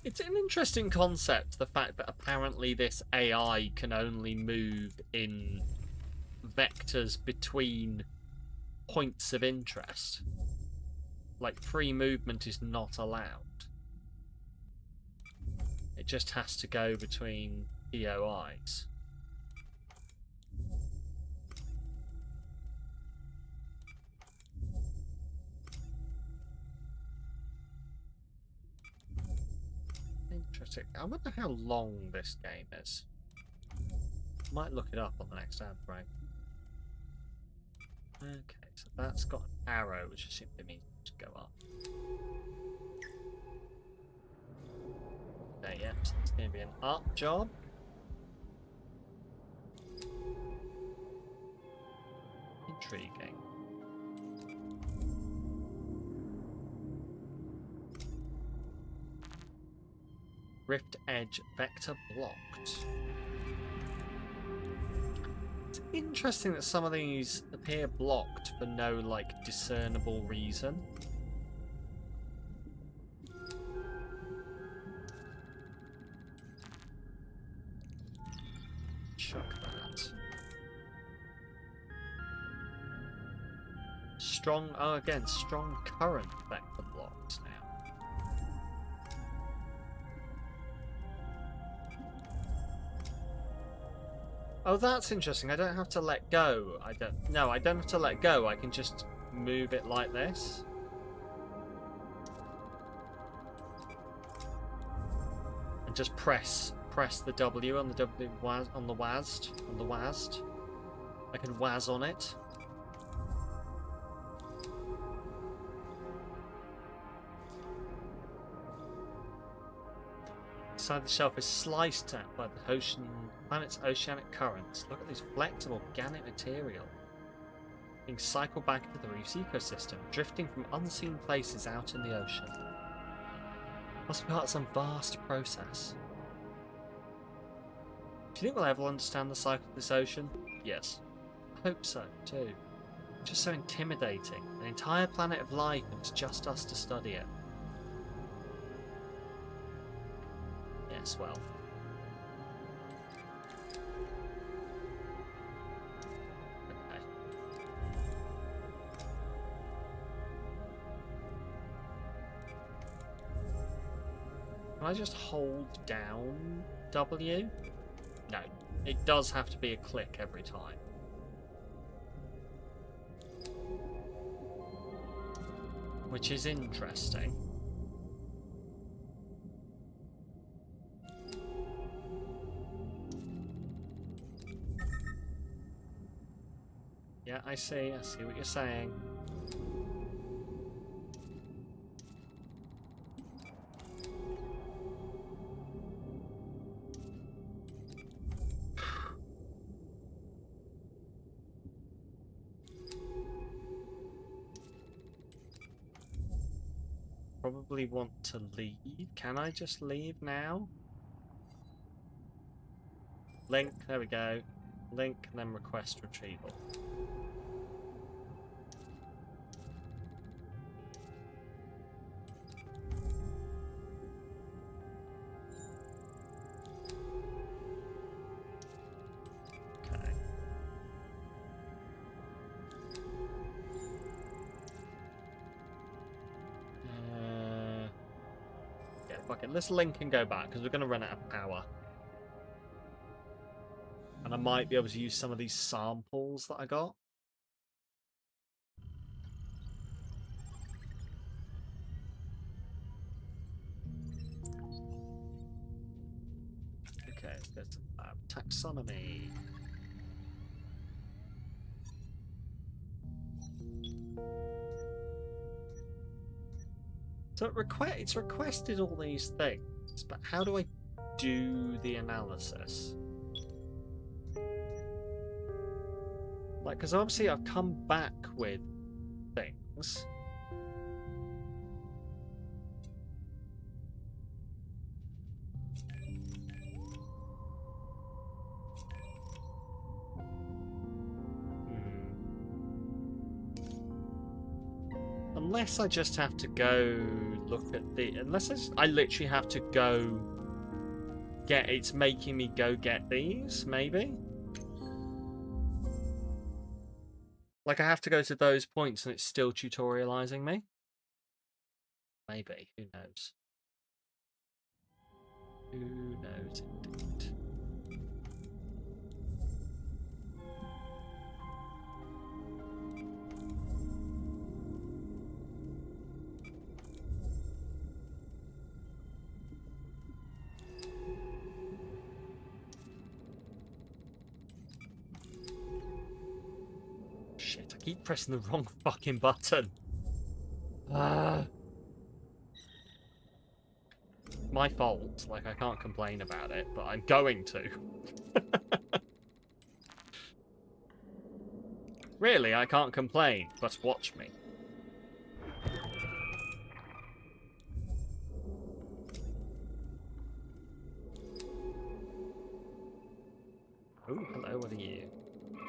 It's an interesting concept, the fact that apparently this AI can only move in vectors between points of interest. Like, free movement is not allowed. It just has to go between POIs. Interesting. I wonder how long this game is. Might look it up on the next ad break. Okay, so that's got an arrow, which simply means to go up. Okay, yeah, so it's going to be an up job. Intriguing. Rift edge vector blocked. It's interesting that some of these appear blocked for no, like, discernible reason. Chuck that. Strong, oh, again, strong current vector blocks now. Oh, that's interesting. I don't have to let go. I don't have to let go. I can just move it like this. And just press the W on the WASD. I can WAS on it. Inside the shelf is sliced at by the planet's oceanic currents. Look at this flexible organic material being cycled back into the reef's ecosystem, drifting from unseen places out in the ocean. Must be part of some vast process. Do you think we'll ever understand the cycle of this ocean? Yes. I hope so, too. It's just so intimidating. An entire planet of life, and it's just us to study it. Yes, well. Okay. Can I just hold down W? No. It does have to be a click every time. Which is interesting. Yeah, I see what you're saying. Probably want to leave. Can I just leave now? Link, there we go. Link, and then request retrieval. Okay. Yeah, fuck it. Let's link and go back, because we're going to run out of power. And I might be able to use some of these samples that I got. Okay, let's go to taxonomy. So it's requested all these things, but how do I do the analysis? Like, because obviously I've come back with things. Unless I just have to go look at the... I literally have to go get... It's making me go get these, maybe? Like, I have to go to those points and it's still tutorializing me? Maybe. Who knows? Who knows indeed? Shit, I keep pressing the wrong fucking button. My fault. Like, I can't complain about it, but I'm going to. Really, I can't complain, but watch me. Oh, hello, what are you?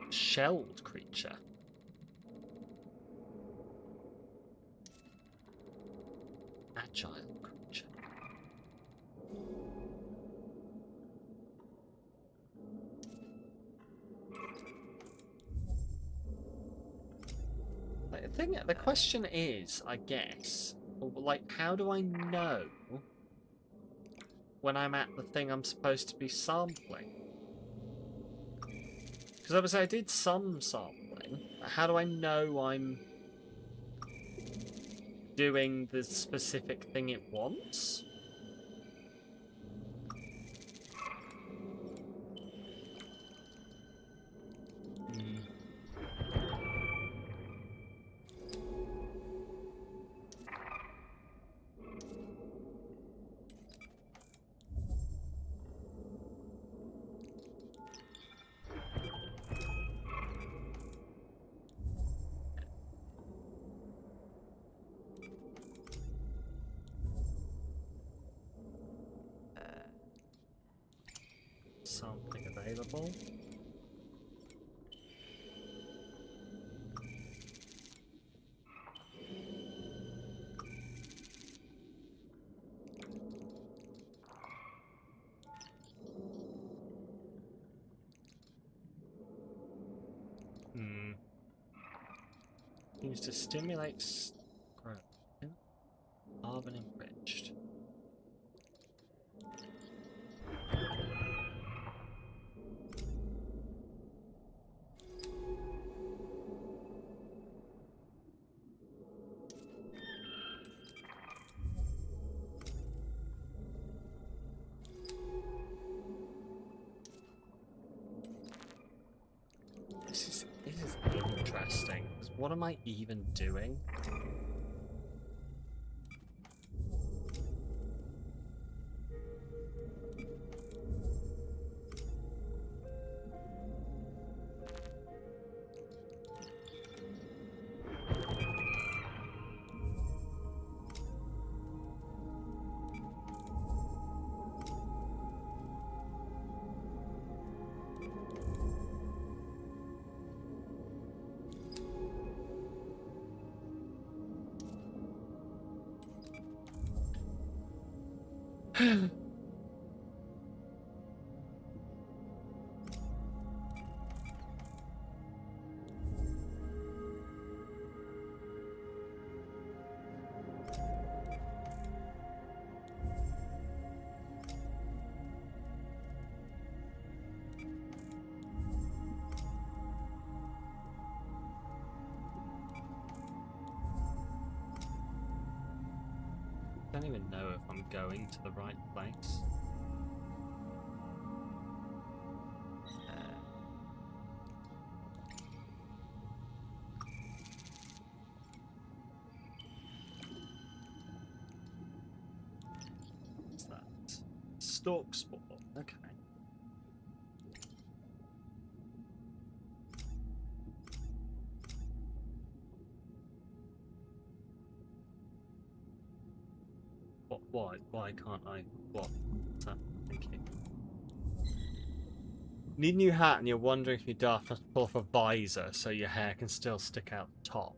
Shelled creature. Agile creature. The question is, I guess, like, how do I know when I'm at the thing I'm supposed to be sampling? Because obviously I did some sampling. How do I know I'm doing the specific thing it wants? Sampling available. Used to stimulate growth. Carbon enriched. This is interesting. 'Cause what am I even doing? don't even know if I'm going to the right place. What's that? Stalk sport. Okay. What? Why? Why can't I? What? What's that? Thank you. Need a new hat and you're wondering if you're daft enough to pull off a visor so your hair can still stick out the top.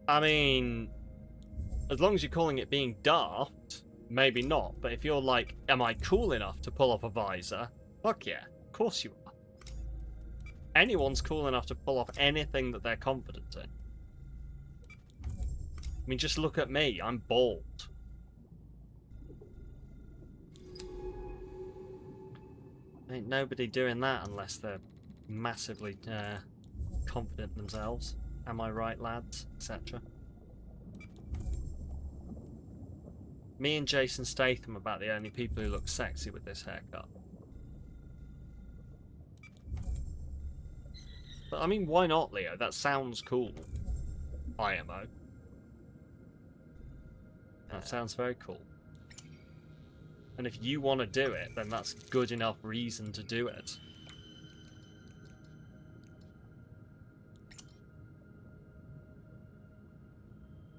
I mean, as long as you're calling it being daft, maybe not. But if you're like, am I cool enough to pull off a visor? Fuck yeah, of course you are. Anyone's cool enough to pull off anything that they're confident in. I mean, just look at me, I'm bald. Ain't nobody doing that unless they're massively confident themselves. Am I right, lads? Etc. Me and Jason Statham are about the only people who look sexy with this haircut. But I mean, why not, Leo? That sounds cool. IMO. That sounds very cool. And if you want to do it, then that's good enough reason to do it.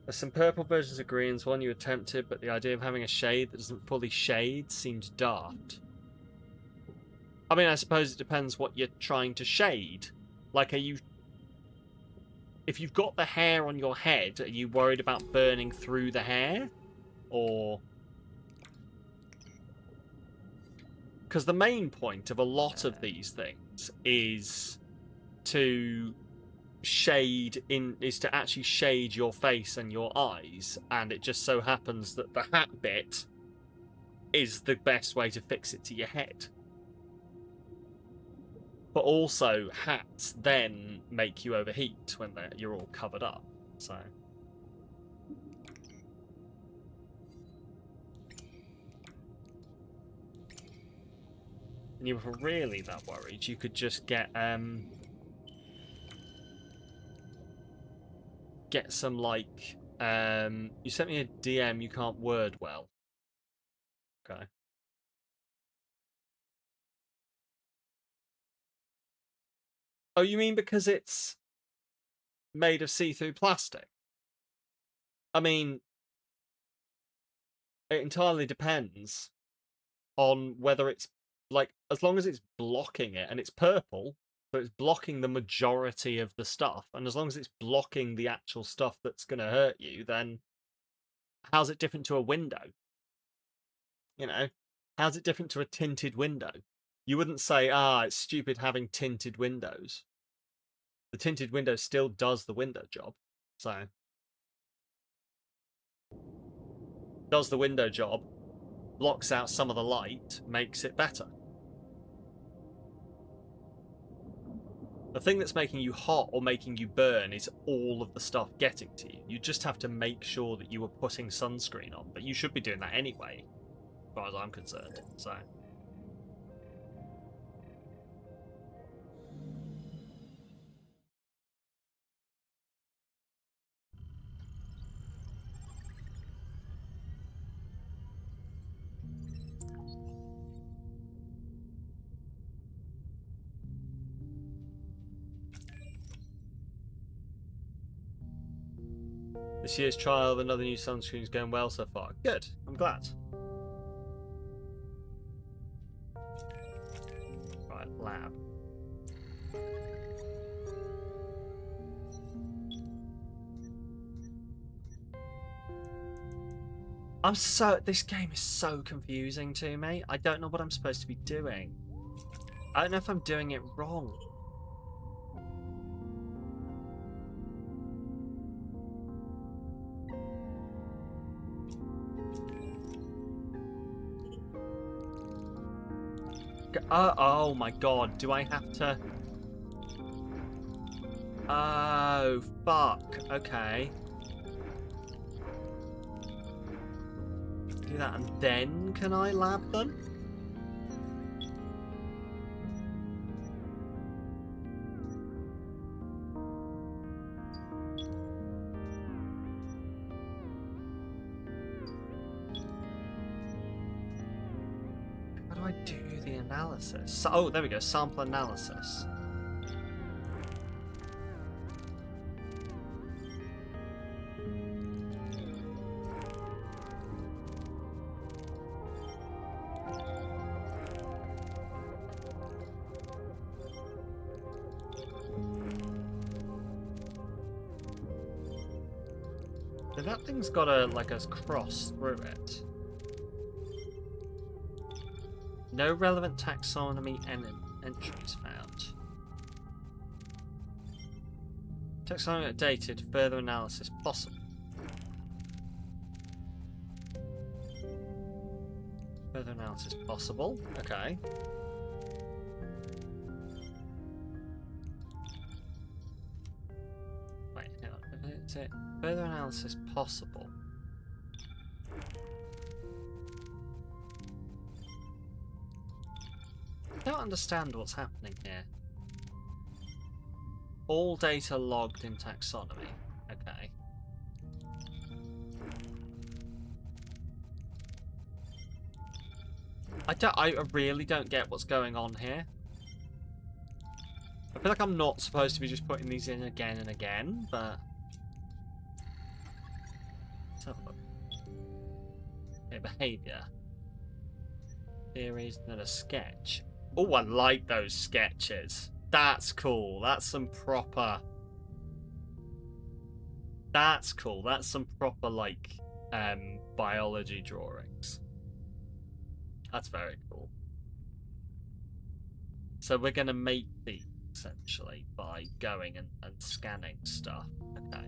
There's some purple versions of greens, one you attempted, but the idea of having a shade that doesn't fully shade seems daft. I mean, I suppose it depends what you're trying to shade. Like, are you... If you've got the hair on your head, are you worried about burning through the hair? Or... Because the main point of a lot of these things is to actually shade your face and your eyes, and it just so happens that the hat bit is the best way to fix it to your head. But also, hats then make you overheat when you're all covered up, so... And you were really that worried, you could just get some, like, you sent me a DM, you can't word well. Okay. Oh, you mean because it's made of see-through plastic? I mean, it entirely depends on whether it's, like, as long as it's blocking it, and it's purple, so it's blocking the majority of the stuff, and as long as it's blocking the actual stuff that's going to hurt you, then how's it different to a window? You know? How's it different to a tinted window? You wouldn't say, it's stupid having tinted windows. The tinted window still does the window job, so... Does the window job, blocks out some of the light, makes it better. The thing that's making you hot or making you burn is all of the stuff getting to you. You just have to make sure that you are putting sunscreen on, but you should be doing that anyway, as far as I'm concerned, so... This year's trial of another new sunscreen is going well so far. Good, I'm glad. Right, lab. This game is so confusing to me. I don't know what I'm supposed to be doing. I don't know if I'm doing it wrong. Oh my god, do I have to... Oh, fuck. Okay. do that, and then can I lab them? How do I do the analysis? Oh, there we go, sample analysis. So that thing's got a cross through it. No relevant taxonomy entries found. Taxonomy updated. Further analysis possible. Further analysis possible. Okay. Wait, hang on. Is it further analysis possible? I don't understand what's happening here. All data logged in taxonomy. Okay. I really don't get what's going on here. I feel like I'm not supposed to be just putting these in again and again, but let's have a look. Okay, behavior. Theories, then a sketch. Oh, I like those sketches. That's cool. That's some proper... That's cool. That's some proper, like, biology drawings. That's very cool. So we're going to make these, essentially, by going and scanning stuff. Okay.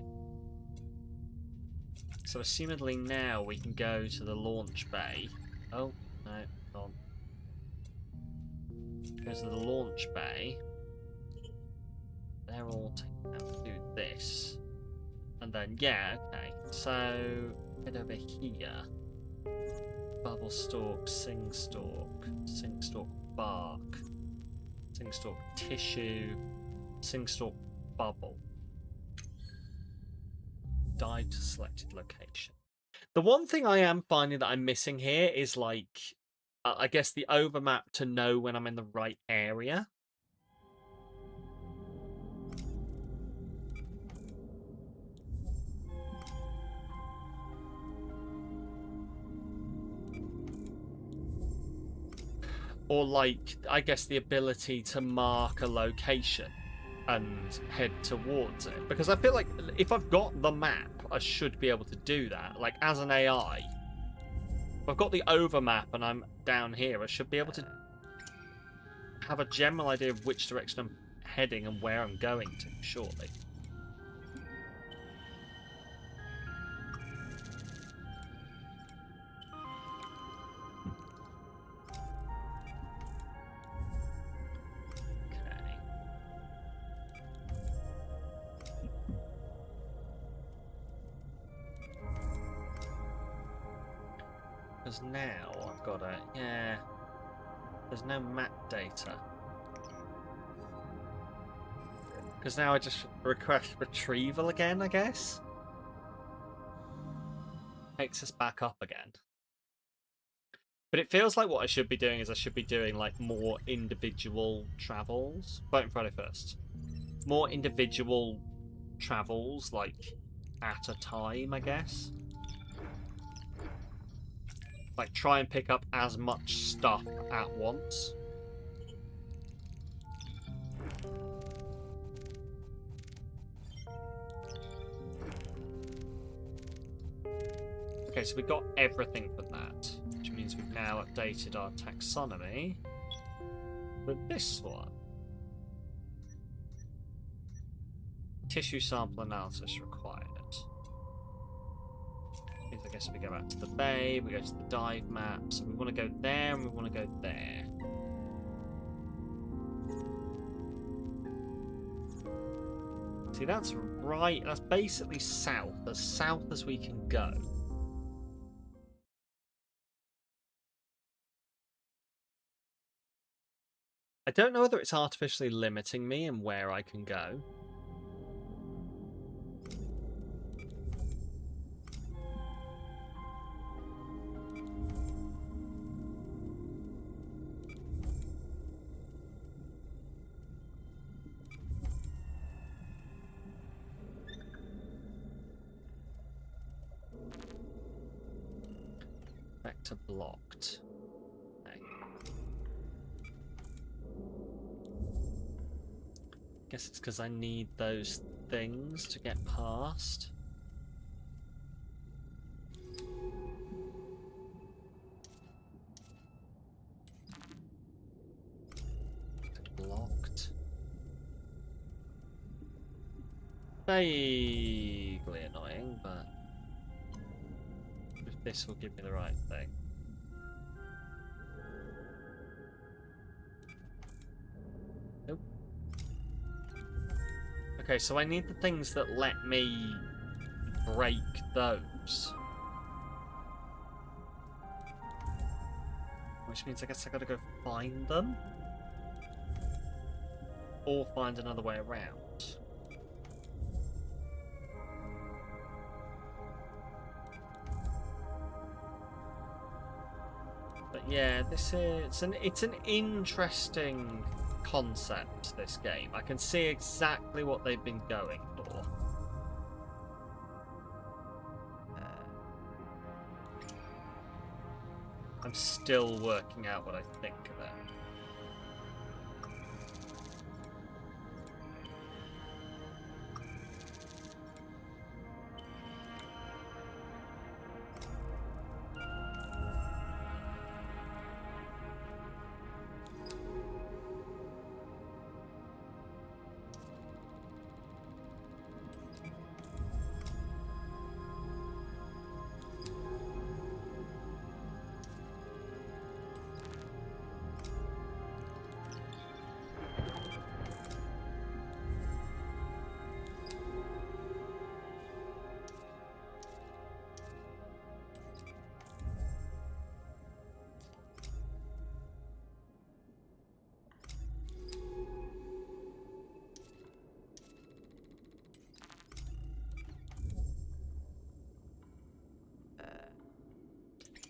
So, assumedly now we can go to the launch bay. Oh, no, hold on. Go to the launch bay. They're all taken out to do this. And then, yeah, okay. So, head over here. Bubble stalk, sing stalk bark, sing stalk tissue, sing stalk bubble. Dive to selected location. The one thing I am finding that I'm missing here is, like, I guess the overmap to know when I'm in the right area. Or, like, I guess the ability to mark a location and head towards it. Because I feel like if I've got the map, I should be able to do that. Like, as an AI, if I've got the overmap and I'm down here, I should be able to have a general idea of which direction I'm heading and where I'm going to, surely. Because now I've got a... Yeah. There's no map data. Because now I just request retrieval again, I guess? Takes us back up again. But it feels like what I should be doing is I should be doing, like, more individual travels. Voting Friday first. More individual travels, like, at a time, I guess. Like, try and pick up as much stuff at once. Okay, so we got everything for that, which means we've now updated our taxonomy with this one. Tissue sample analysis required. I guess we go back to the bay, we go to the dive map, so we want to go there and we want to go there. See, that's right, that's basically south, as we can go. I don't know whether it's artificially limiting me and where I can go. Vector blocked. Okay. Guess it's because I need those things to get past. Blocked. Vaguely annoying, but if this will give me the right thing. Nope. Okay, so I need the things that let me break those. Which means I guess I gotta go find them. Or find another way around. But yeah, this is it's an interesting concept, this game. I can see exactly what they've been going for. I'm still working out what I think of it.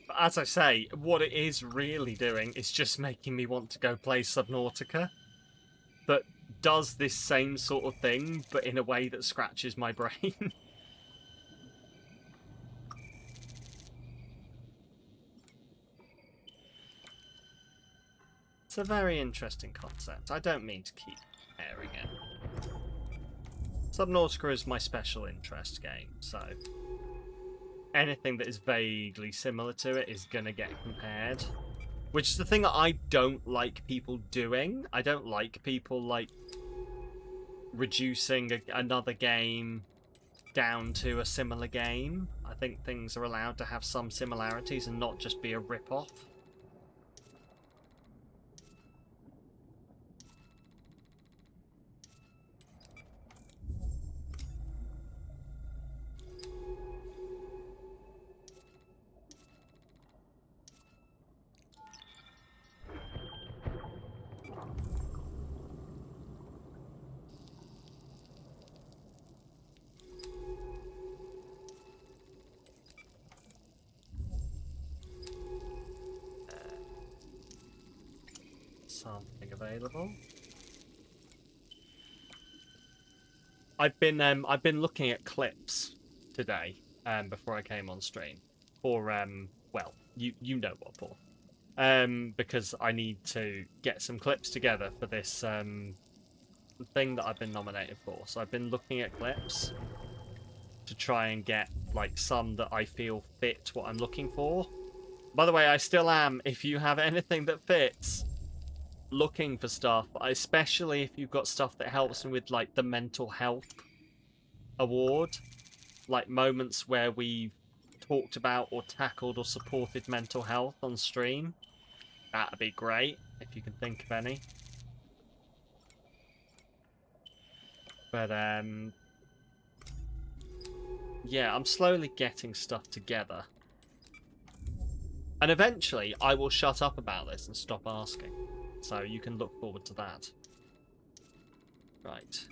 But as I say, what it is really doing is just making me want to go play Subnautica. That does this same sort of thing, but in a way that scratches my brain. It's a very interesting concept. I don't mean to keep airing it. Subnautica is my special interest game, so anything that is vaguely similar to it is going to get compared. Which is the thing that I don't like people doing. I don't like people, like, reducing another game down to a similar game. I think things are allowed to have some similarities and not just be a rip-off. Something available. I've been looking at clips today, before I came on stream for well, you know what for. Because I need to get some clips together for this thing that I've been nominated for. So I've been looking at clips to try and get like some that I feel fit what I'm looking for. By the way, I still am, if you have anything that fits, looking for stuff, especially if you've got stuff that helps me with like the mental health award, like moments where we've talked about or tackled or supported mental health on stream. That'd be great if you can think of any. But yeah, I'm slowly getting stuff together. And eventually I will shut up about this and stop asking. So you can look forward to that. Right.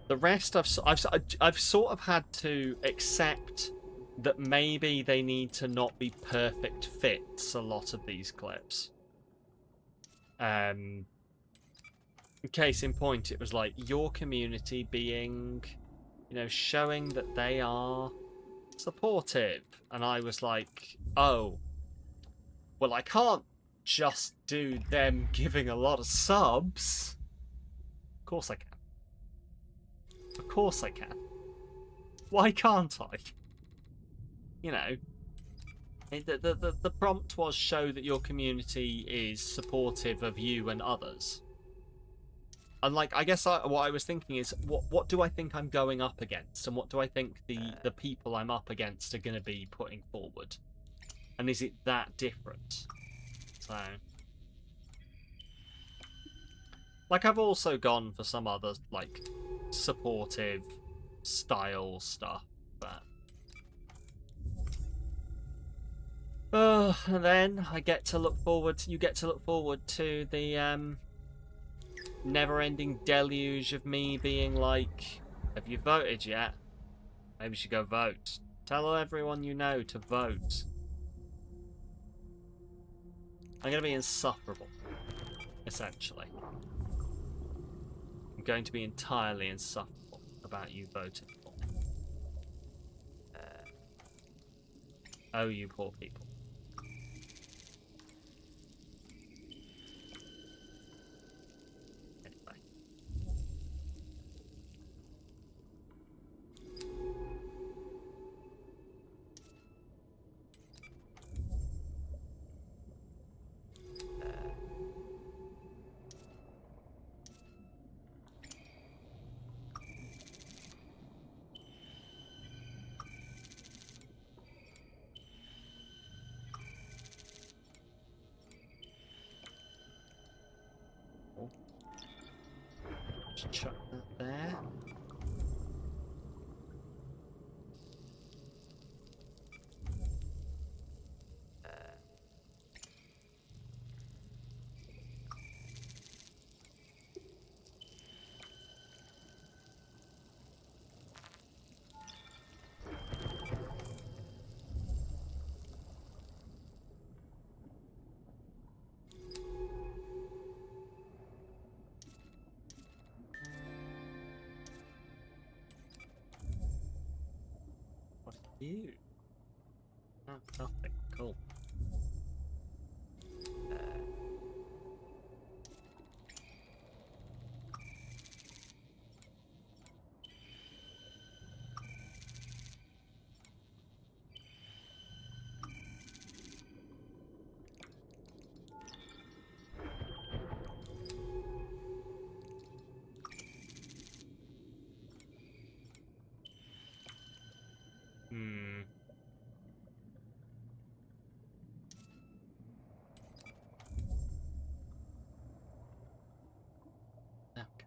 The rest I've sort of had to accept that maybe they need to not be perfect fits, a lot of these clips. Case in point, it was like your community being, you know, showing that they are supportive. And I was like, oh, well, I can't just do them giving a lot of subs. Of course I can. Of course I can. Why can't I? You know, the prompt was show that your community is supportive of you and others. And like, I guess what I was thinking is, what do I think I'm going up against, and what do I think the people I'm up against are going to be putting forward, and is it that different? So, like, I've also gone for some other like supportive style stuff, but and then I get to look forward. You get to look forward to the never-ending deluge of me being like, "Have you voted yet? Maybe you should go vote. Tell everyone you know to vote." I'm going to be insufferable, essentially. I'm going to be entirely insufferable about you voting for me. Oh, you poor people. Anyway. Oh. Just chuck that there. What are you? Oh, nothing. Cool. Hmm. Okay.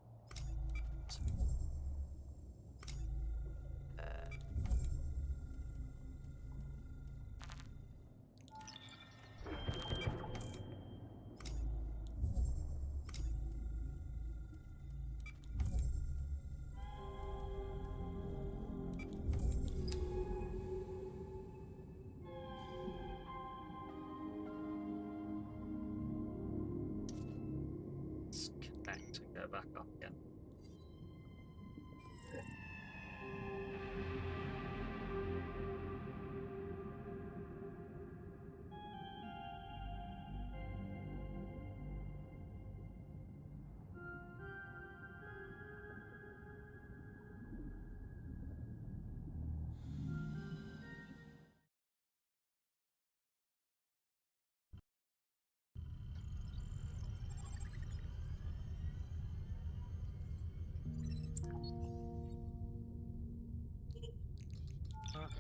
Let's connect and go back up again.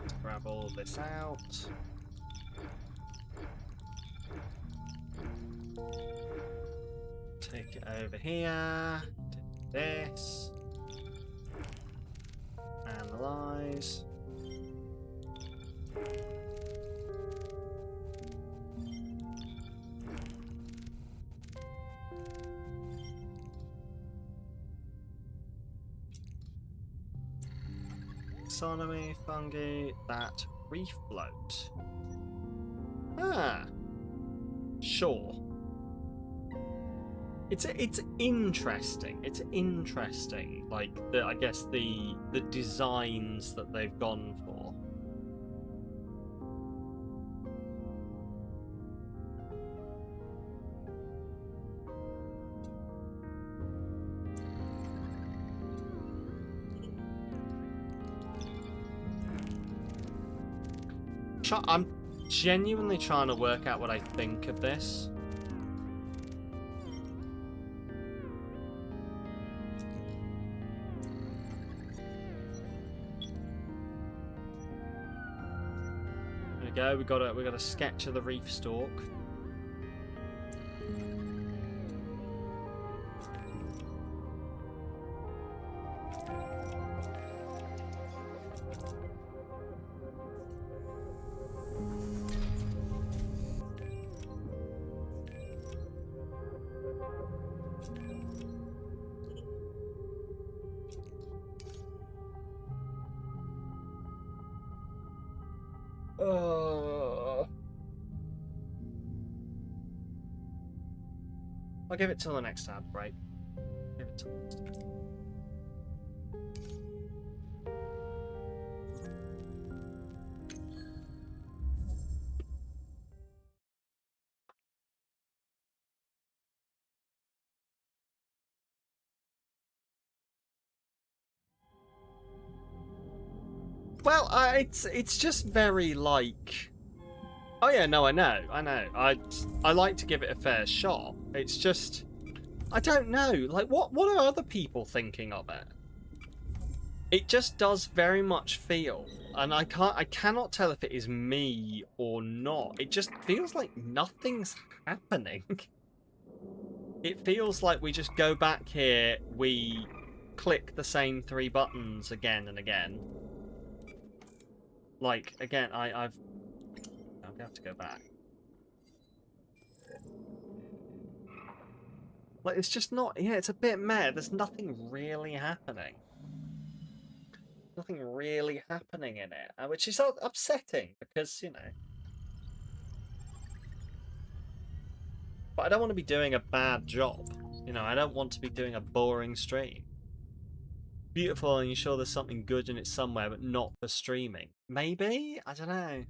Let's grab all of this out. Take it over here. Take this. And Analyze. Taxonomy, fungi, that reef float. Ah, sure. It's interesting. It's interesting. Like I guess the designs that they've gone for. I'm genuinely trying to work out what I think of this. There we go. We got a sketch of the reef stalk. I'll give it till the next tab, right? Give it till the next tab. Well, it's just very like. Oh yeah, no, I know. I like to give it a fair shot. It's just, I don't know. Like, what are other people thinking of it? It just does very much feel, and I cannot tell if it is me or not. It just feels like nothing's happening. It feels like we just go back here, we click the same 3 buttons again and again. Like, again, I'm gonna have to go back. Like, it's just not, yeah, it's a bit meh. There's nothing really happening. Nothing really happening in it, which is upsetting because, you know. But I don't want to be doing a bad job. You know, I don't want to be doing a boring stream. Beautiful, and you're sure there's something good in it somewhere, but not for streaming. Maybe? I don't know.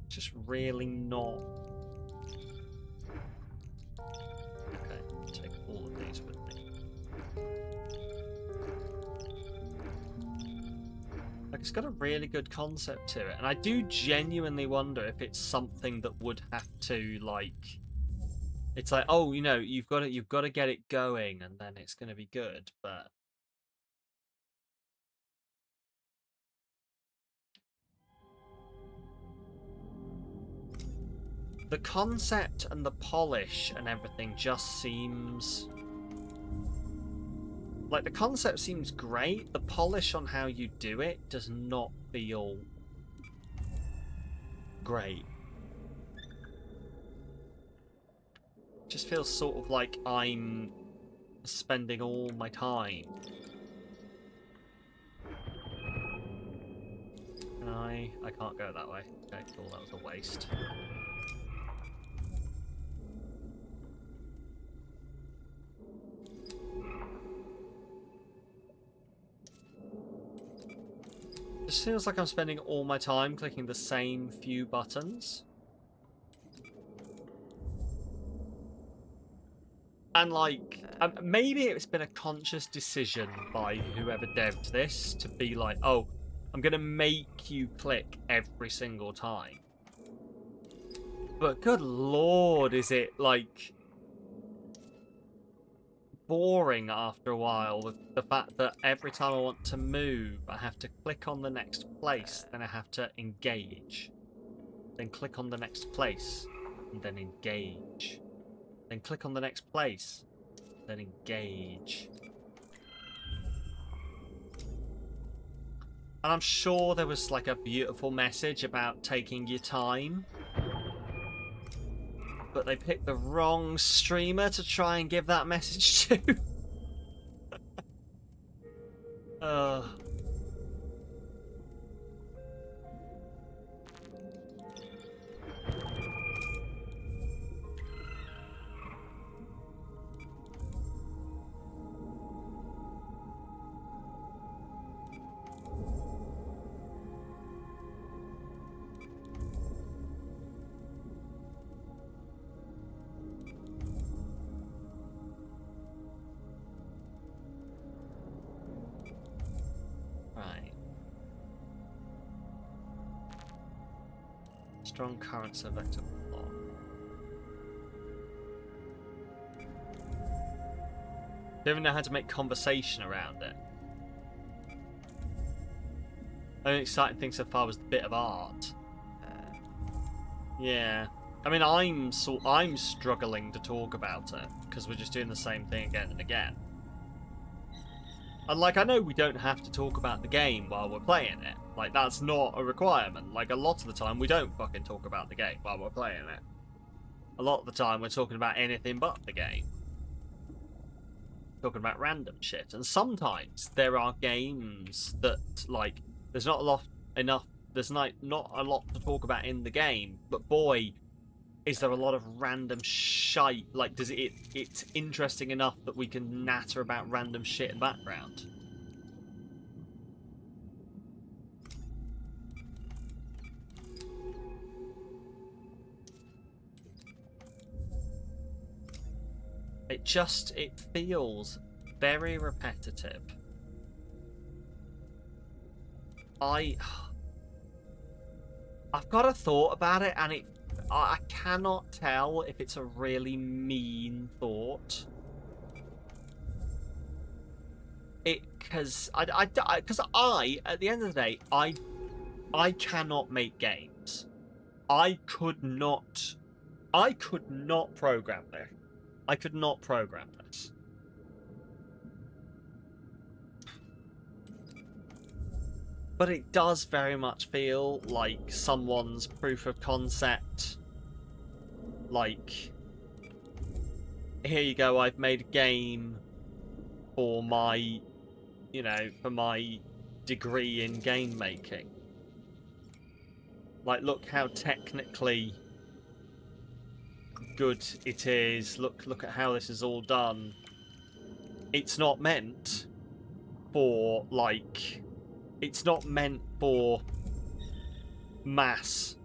Just really not. Okay, I'll take all of these with me. Like, it's got a really good concept to it, and I do genuinely wonder if it's something that would have to, like, it's like, oh, you know, you've got to get it going, and then it's going to be good. But the concept and the polish and everything just seems like the concept seems great. The polish on how you do it does not feel great. It just feels sort of like I'm spending all my time. Can I can't go that way. Okay, cool, that was a waste. Just feels like I'm spending all my time clicking the same few buttons. And, like, maybe it's been a conscious decision by whoever devved this to be like, oh, I'm going to make you click every single time. But good lord, is it, like, boring after a while with the fact that every time I want to move, I have to click on the next place, then I have to engage. Then click on the next place, and then engage. Then click on the next place. Then engage. And I'm sure there was like a beautiful message about taking your time. But they picked the wrong streamer to try and give that message to. uh Right. Strong current vector block. Don't even know how to make conversation around it. The only exciting thing so far was the bit of art. Yeah. I mean, I'm struggling to talk about it because we're just doing the same thing again and again. And like, I know we don't have to talk about the game while we're playing it. Like, that's not a requirement. Like, a lot of the time we don't fucking talk about the game while we're playing it. A lot of the time we're talking about anything but the game. Talking about random shit. And sometimes there are games that, like, there's not a lot a lot to talk about in the game, but boy, is there a lot of random shite. Like, it's interesting enough that we can natter about random shit in the background. It feels very repetitive. I've got a thought about it, and I cannot tell if it's a really mean thought. Because at the end of the day, I cannot make games. I could not program this. I could not program this. But it does very much feel like someone's proof of concept. Like, here you go, I've made a game for my, for my degree in game making. Like, look how technically good it is. Look at how this is all done. It's not meant for, like, it's not meant for mass,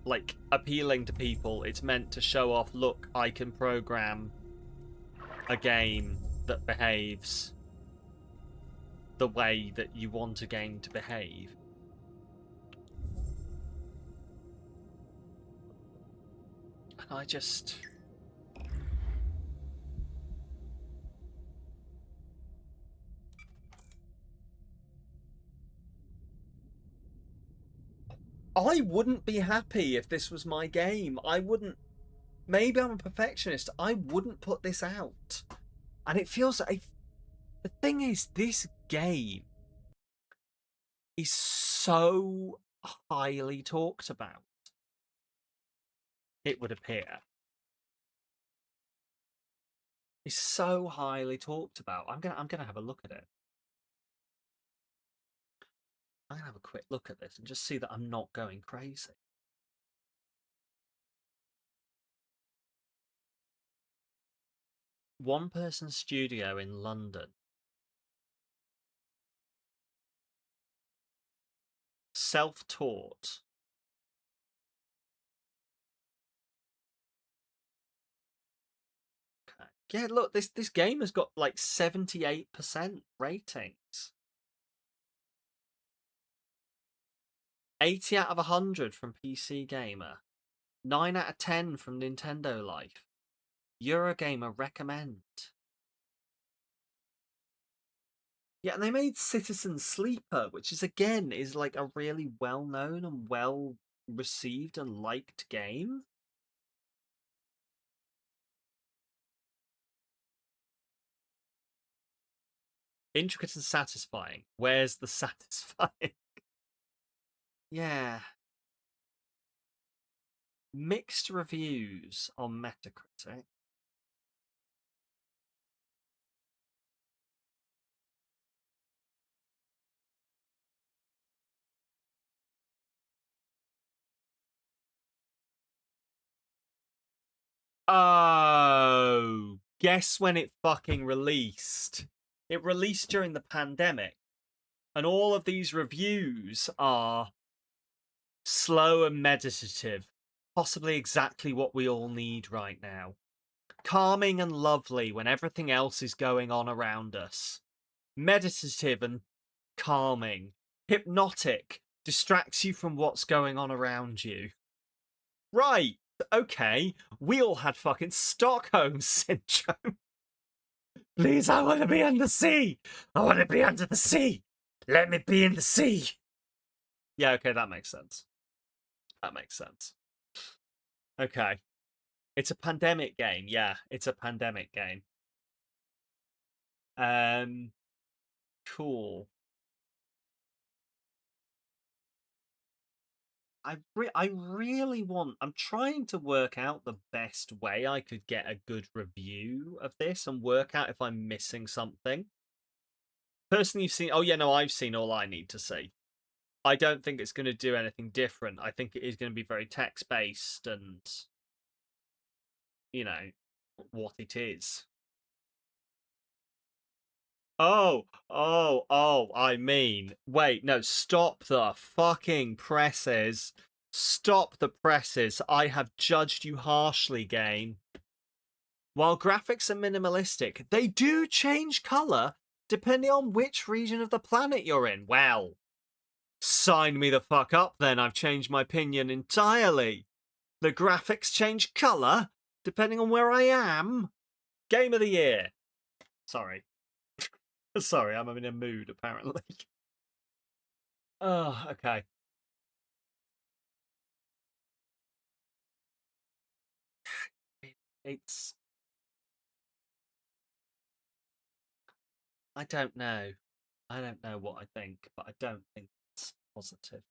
like, appealing to people. It's meant to show off, look, I can program a game that behaves the way that you want a game to behave. And I just... I wouldn't be happy if this was my game. I wouldn't... Maybe I'm a perfectionist. I wouldn't put this out. And it feels like... The thing is, this game is so highly talked about. It would appear. It's so highly talked about. I'm gonna have a look at it. I'm gonna have a quick look at this and just see that I'm not going crazy. One person studio in London. Self-taught. Okay. Yeah, look, this game has got like 78% ratings. 80 out of 100 from PC Gamer. 9 out of 10 from Nintendo Life. Eurogamer recommend. Yeah, and they made Citizen Sleeper, which is again is like a really well-known and well received and liked game. Intricate and satisfying. Where's the satisfying? Yeah. Mixed reviews on Metacritic. Oh, guess when it fucking released? It released during the pandemic, and all of these reviews are slow and meditative, possibly exactly what we all need right now. Calming and lovely when everything else is going on around us. Meditative and calming. Hypnotic. Distracts you from what's going on around you. Right, okay. We all had fucking Stockholm Syndrome. Please, I want to be under the sea. I want to be under the sea. Let me be in the sea. Yeah, okay, that makes sense. That makes sense. Okay. It's a pandemic game. Yeah, it's a pandemic game. Cool. I really want. I'm trying to work out the best way I could get a good review of this and work out if I'm missing something. Person you've seen. Oh yeah, no, I've seen all I need to see. I don't think it's going to do anything different. I think it is going to be very text based and, you know, what it is. I mean, wait, no, stop the fucking presses. Stop the presses. I have judged you harshly, game. While graphics are minimalistic, they do change colour depending on which region of the planet you're in. Well, sign me the fuck up then, I've changed my opinion entirely. The graphics change colour depending on where I am. Game of the year. Sorry. Sorry, I'm in a mood apparently. Oh, okay. It's. I don't know. I don't know what I think, but I don't think it's positive.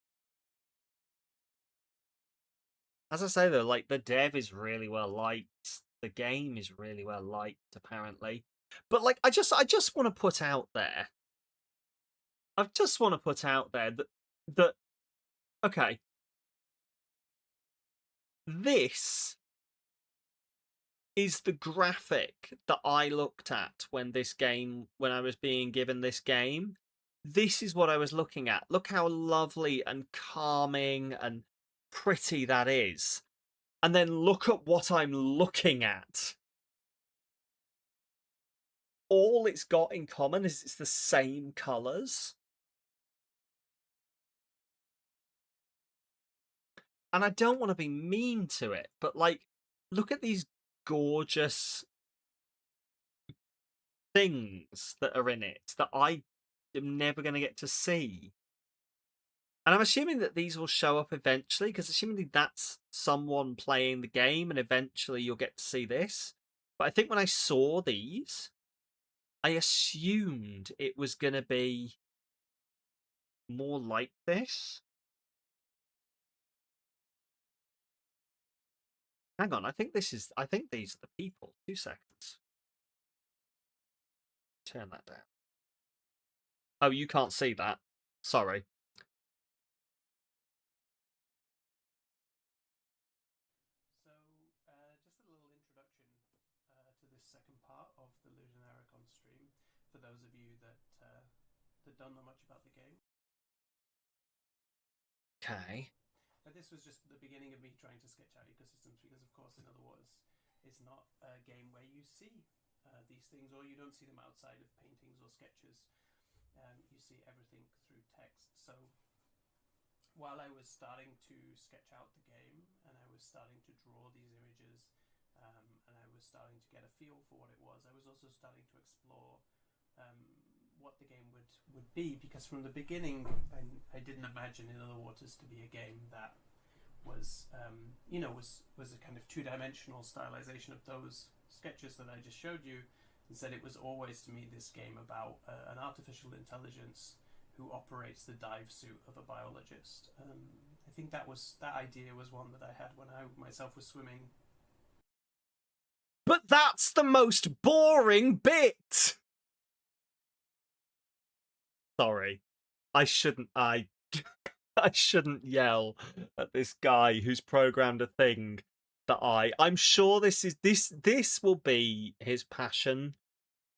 As I say though, like the dev is really well liked. The game is really well liked, apparently. But like I just want to put out there. I just want to put out there that okay, this is the graphic that I looked at when I was being given this game. This is what I was looking at. Look how lovely and calming and pretty that is. And then look at what I'm looking at. All it's got in common is it's the same colours. And I don't want to be mean to it, but like, look at these gorgeous things that are in it that I am never going to get to see. And I'm assuming that these will show up eventually, because assuming that's someone playing the game, and eventually you'll get to see this. But I think when I saw these, I assumed it was going to be more like this. Hang on, I think these are the people. 2 seconds. Turn that down. Oh, you can't see that. Sorry. So, just a little introduction to this second part of the Ludenaricon stream for those of you that don't know much about the game. Okay. But this was just the beginning of me trying to sketch out ecosystems because, of course, in other words, it's not a game where you see these things or you don't see them outside of paintings or sketches. You see everything through text. So while I was starting to sketch out the game and I was starting to draw these images and I was starting to get a feel for what it was, I was also starting to explore what the game would be, because from the beginning I didn't imagine In Other Waters to be a game that was was a kind of two-dimensional stylization of those sketches that I just showed you. and said it was always to me this game about an artificial intelligence who operates the dive suit of a biologist. I think that idea was one that I had when I myself was swimming. But that's the most boring bit. Sorry, I shouldn't. I shouldn't yell at this guy who's programmed a thing that I'm sure this will be his passion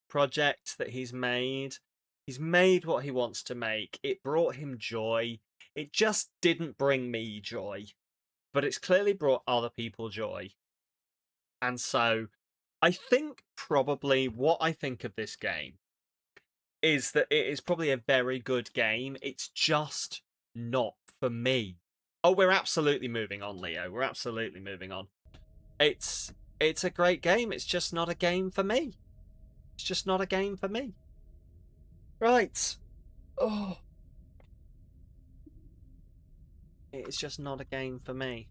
project that he's made. He's made what he wants to make. It brought him joy. It just didn't bring me joy, but it's clearly brought other people joy. And so I think probably what I think of this game is that it is probably a very good game. It's just not for me. Oh, we're absolutely moving on, Leo. We're absolutely moving on. It's a great game. It's just not a game for me. It's just not a game for me. Right. Oh. It's just not a game for me.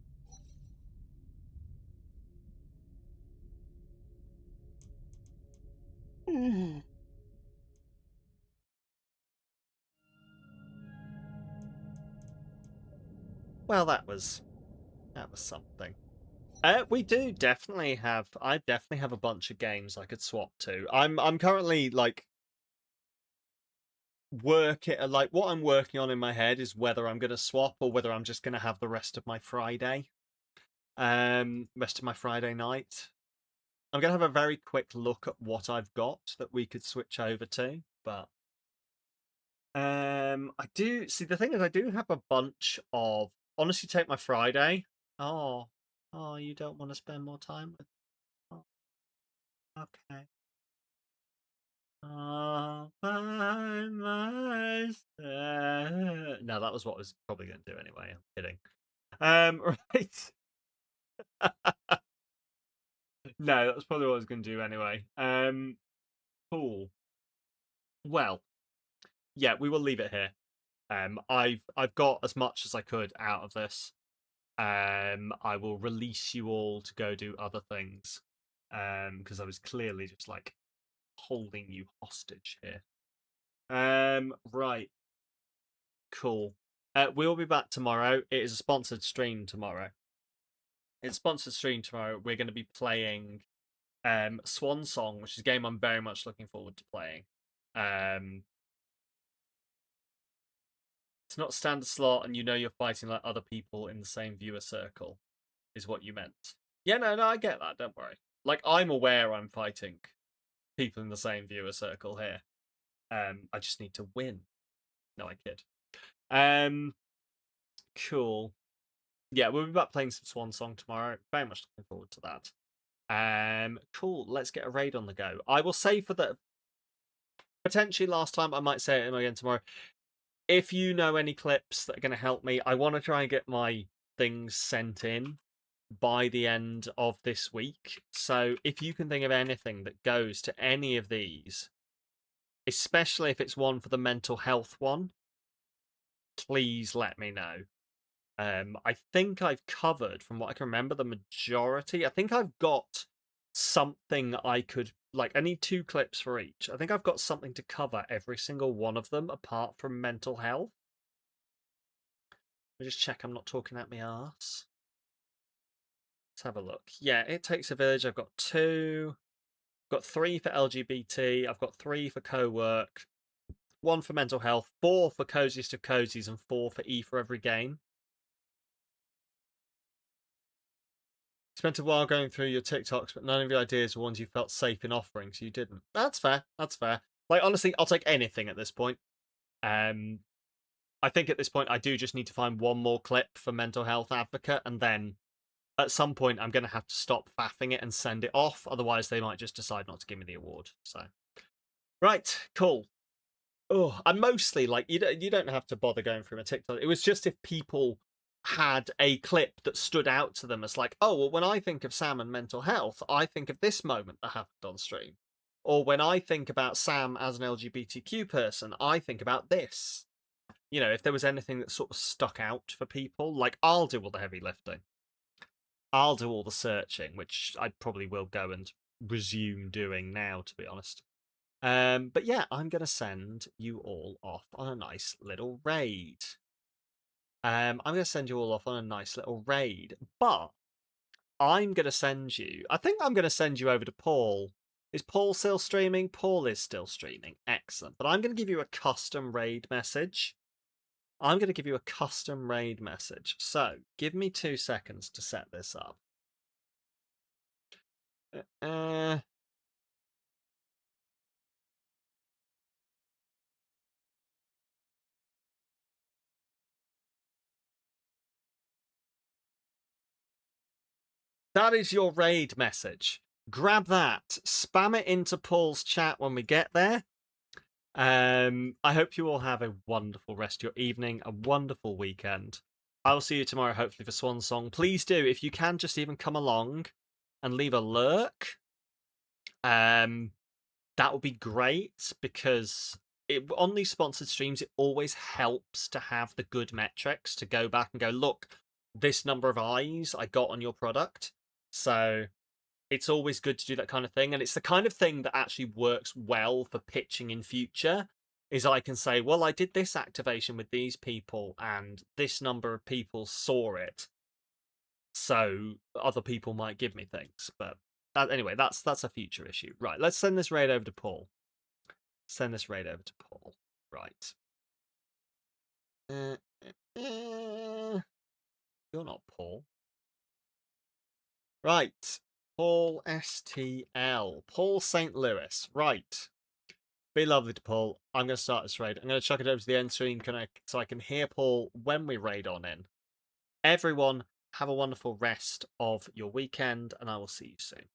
Well, that was something. We do definitely have. I definitely have a bunch of games I could swap to. I'm currently like what I'm working on in my head is whether I'm going to swap or whether I'm just going to have the rest of my Friday. Rest of my Friday night. I'm going to have a very quick look at what I've got that we could switch over to, but I do see the thing is I do have a bunch of honestly take my Friday. Oh, you don't want to spend more time with. Oh, okay. All by myself. No, that was what I was probably going to do anyway. I'm kidding. Right. No, that was probably what I was going to do anyway. Cool. Well, yeah, we will leave it here. I've got as much as I could out of this. I will release you all to go do other things. Because I was clearly just like holding you hostage here. Right. Cool. We'll be back tomorrow. It is a sponsored stream tomorrow. It's a sponsored stream tomorrow. We're going to be playing Swan Song, which is a game I'm very much looking forward to playing. It's not standard slot, and you know you're fighting like other people in the same viewer circle, is what you meant. Yeah, no, I get that. Don't worry. Like I'm aware I'm fighting people in the same viewer circle here. I just need to win. No, I kid. Cool. Yeah, we'll be back playing some Swan Song tomorrow. Very much looking forward to that. Cool. Let's get a raid on the go. I will say for the potentially last time, I might say it again tomorrow. If you know any clips that are going to help me, I want to try and get my things sent in by the end of this week. So if you can think of anything that goes to any of these, especially if it's one for the mental health one, please let me know. I think I've covered, from what I can remember, the majority. I think I've got something I could like. I need 2 clips for each. I think I've got something to cover every single one of them, apart from mental health. Let me just check I'm not talking at my arse. Let's have a look. Yeah, It Takes a Village. I've got 2. I've got 3 for LGBT. I've got 3 for co-work. 1 for mental health. 4 for coziest of cozies, and 4 for E for every game. Spent a while going through your TikToks, but none of your ideas were ones you felt safe in offering, so you didn't. That's fair. That's fair. Like honestly, I'll take anything at this point. I think at this point I do just need to find one more clip for mental health advocate, and then at some point I'm going to have to stop faffing it and send it off. Otherwise, they might just decide not to give me the award. So, right, cool. Oh, and mostly like you don't have to bother going through my TikTok. It was just if people had a clip that stood out to them as like, oh, well, when I think of Sam and mental health, I think of this moment that happened on stream. Or when I think about Sam as an LGBTQ person, I think about this. You know, if there was anything that sort of stuck out for people, like I'll do all the heavy lifting. I'll do all the searching, which I probably will go and resume doing now, to be honest. But yeah, I'm gonna send you all off on a nice little raid. I'm gonna send you all off on a nice little raid, but I'm gonna send you. I think I'm gonna send you over to Paul. Is Paul still streaming? Paul is still streaming. Excellent. But I'm gonna give you a custom raid message. I'm gonna give you a custom raid message. So give me 2 seconds to set this up. That is your raid message. Grab that, spam it into Paul's chat when we get there. I hope you all have a wonderful rest of your evening, a wonderful weekend. I will see you tomorrow, hopefully, for Swan Song. Please do, if you can, just even come along and leave a lurk. That would be great, because on these sponsored streams, it always helps to have the good metrics to go back and go, look, this number of eyes I got on your product. So it's always good to do that kind of thing, and it's the kind of thing that actually works well for pitching in future. Is I can say, well, I did this activation with these people, and this number of people saw it, so other people might give me things. But anyway, that's a future issue. Right, let's send this raid over to Paul. Send this raid over to Paul. Right. You're not Paul. Right. Paul STL. Paul St. Louis. Right. Be lovely to Paul. I'm going to start this raid. I'm going to chuck it over to the end screen so I can hear Paul when we raid on in. Everyone, have a wonderful rest of your weekend, and I will see you soon.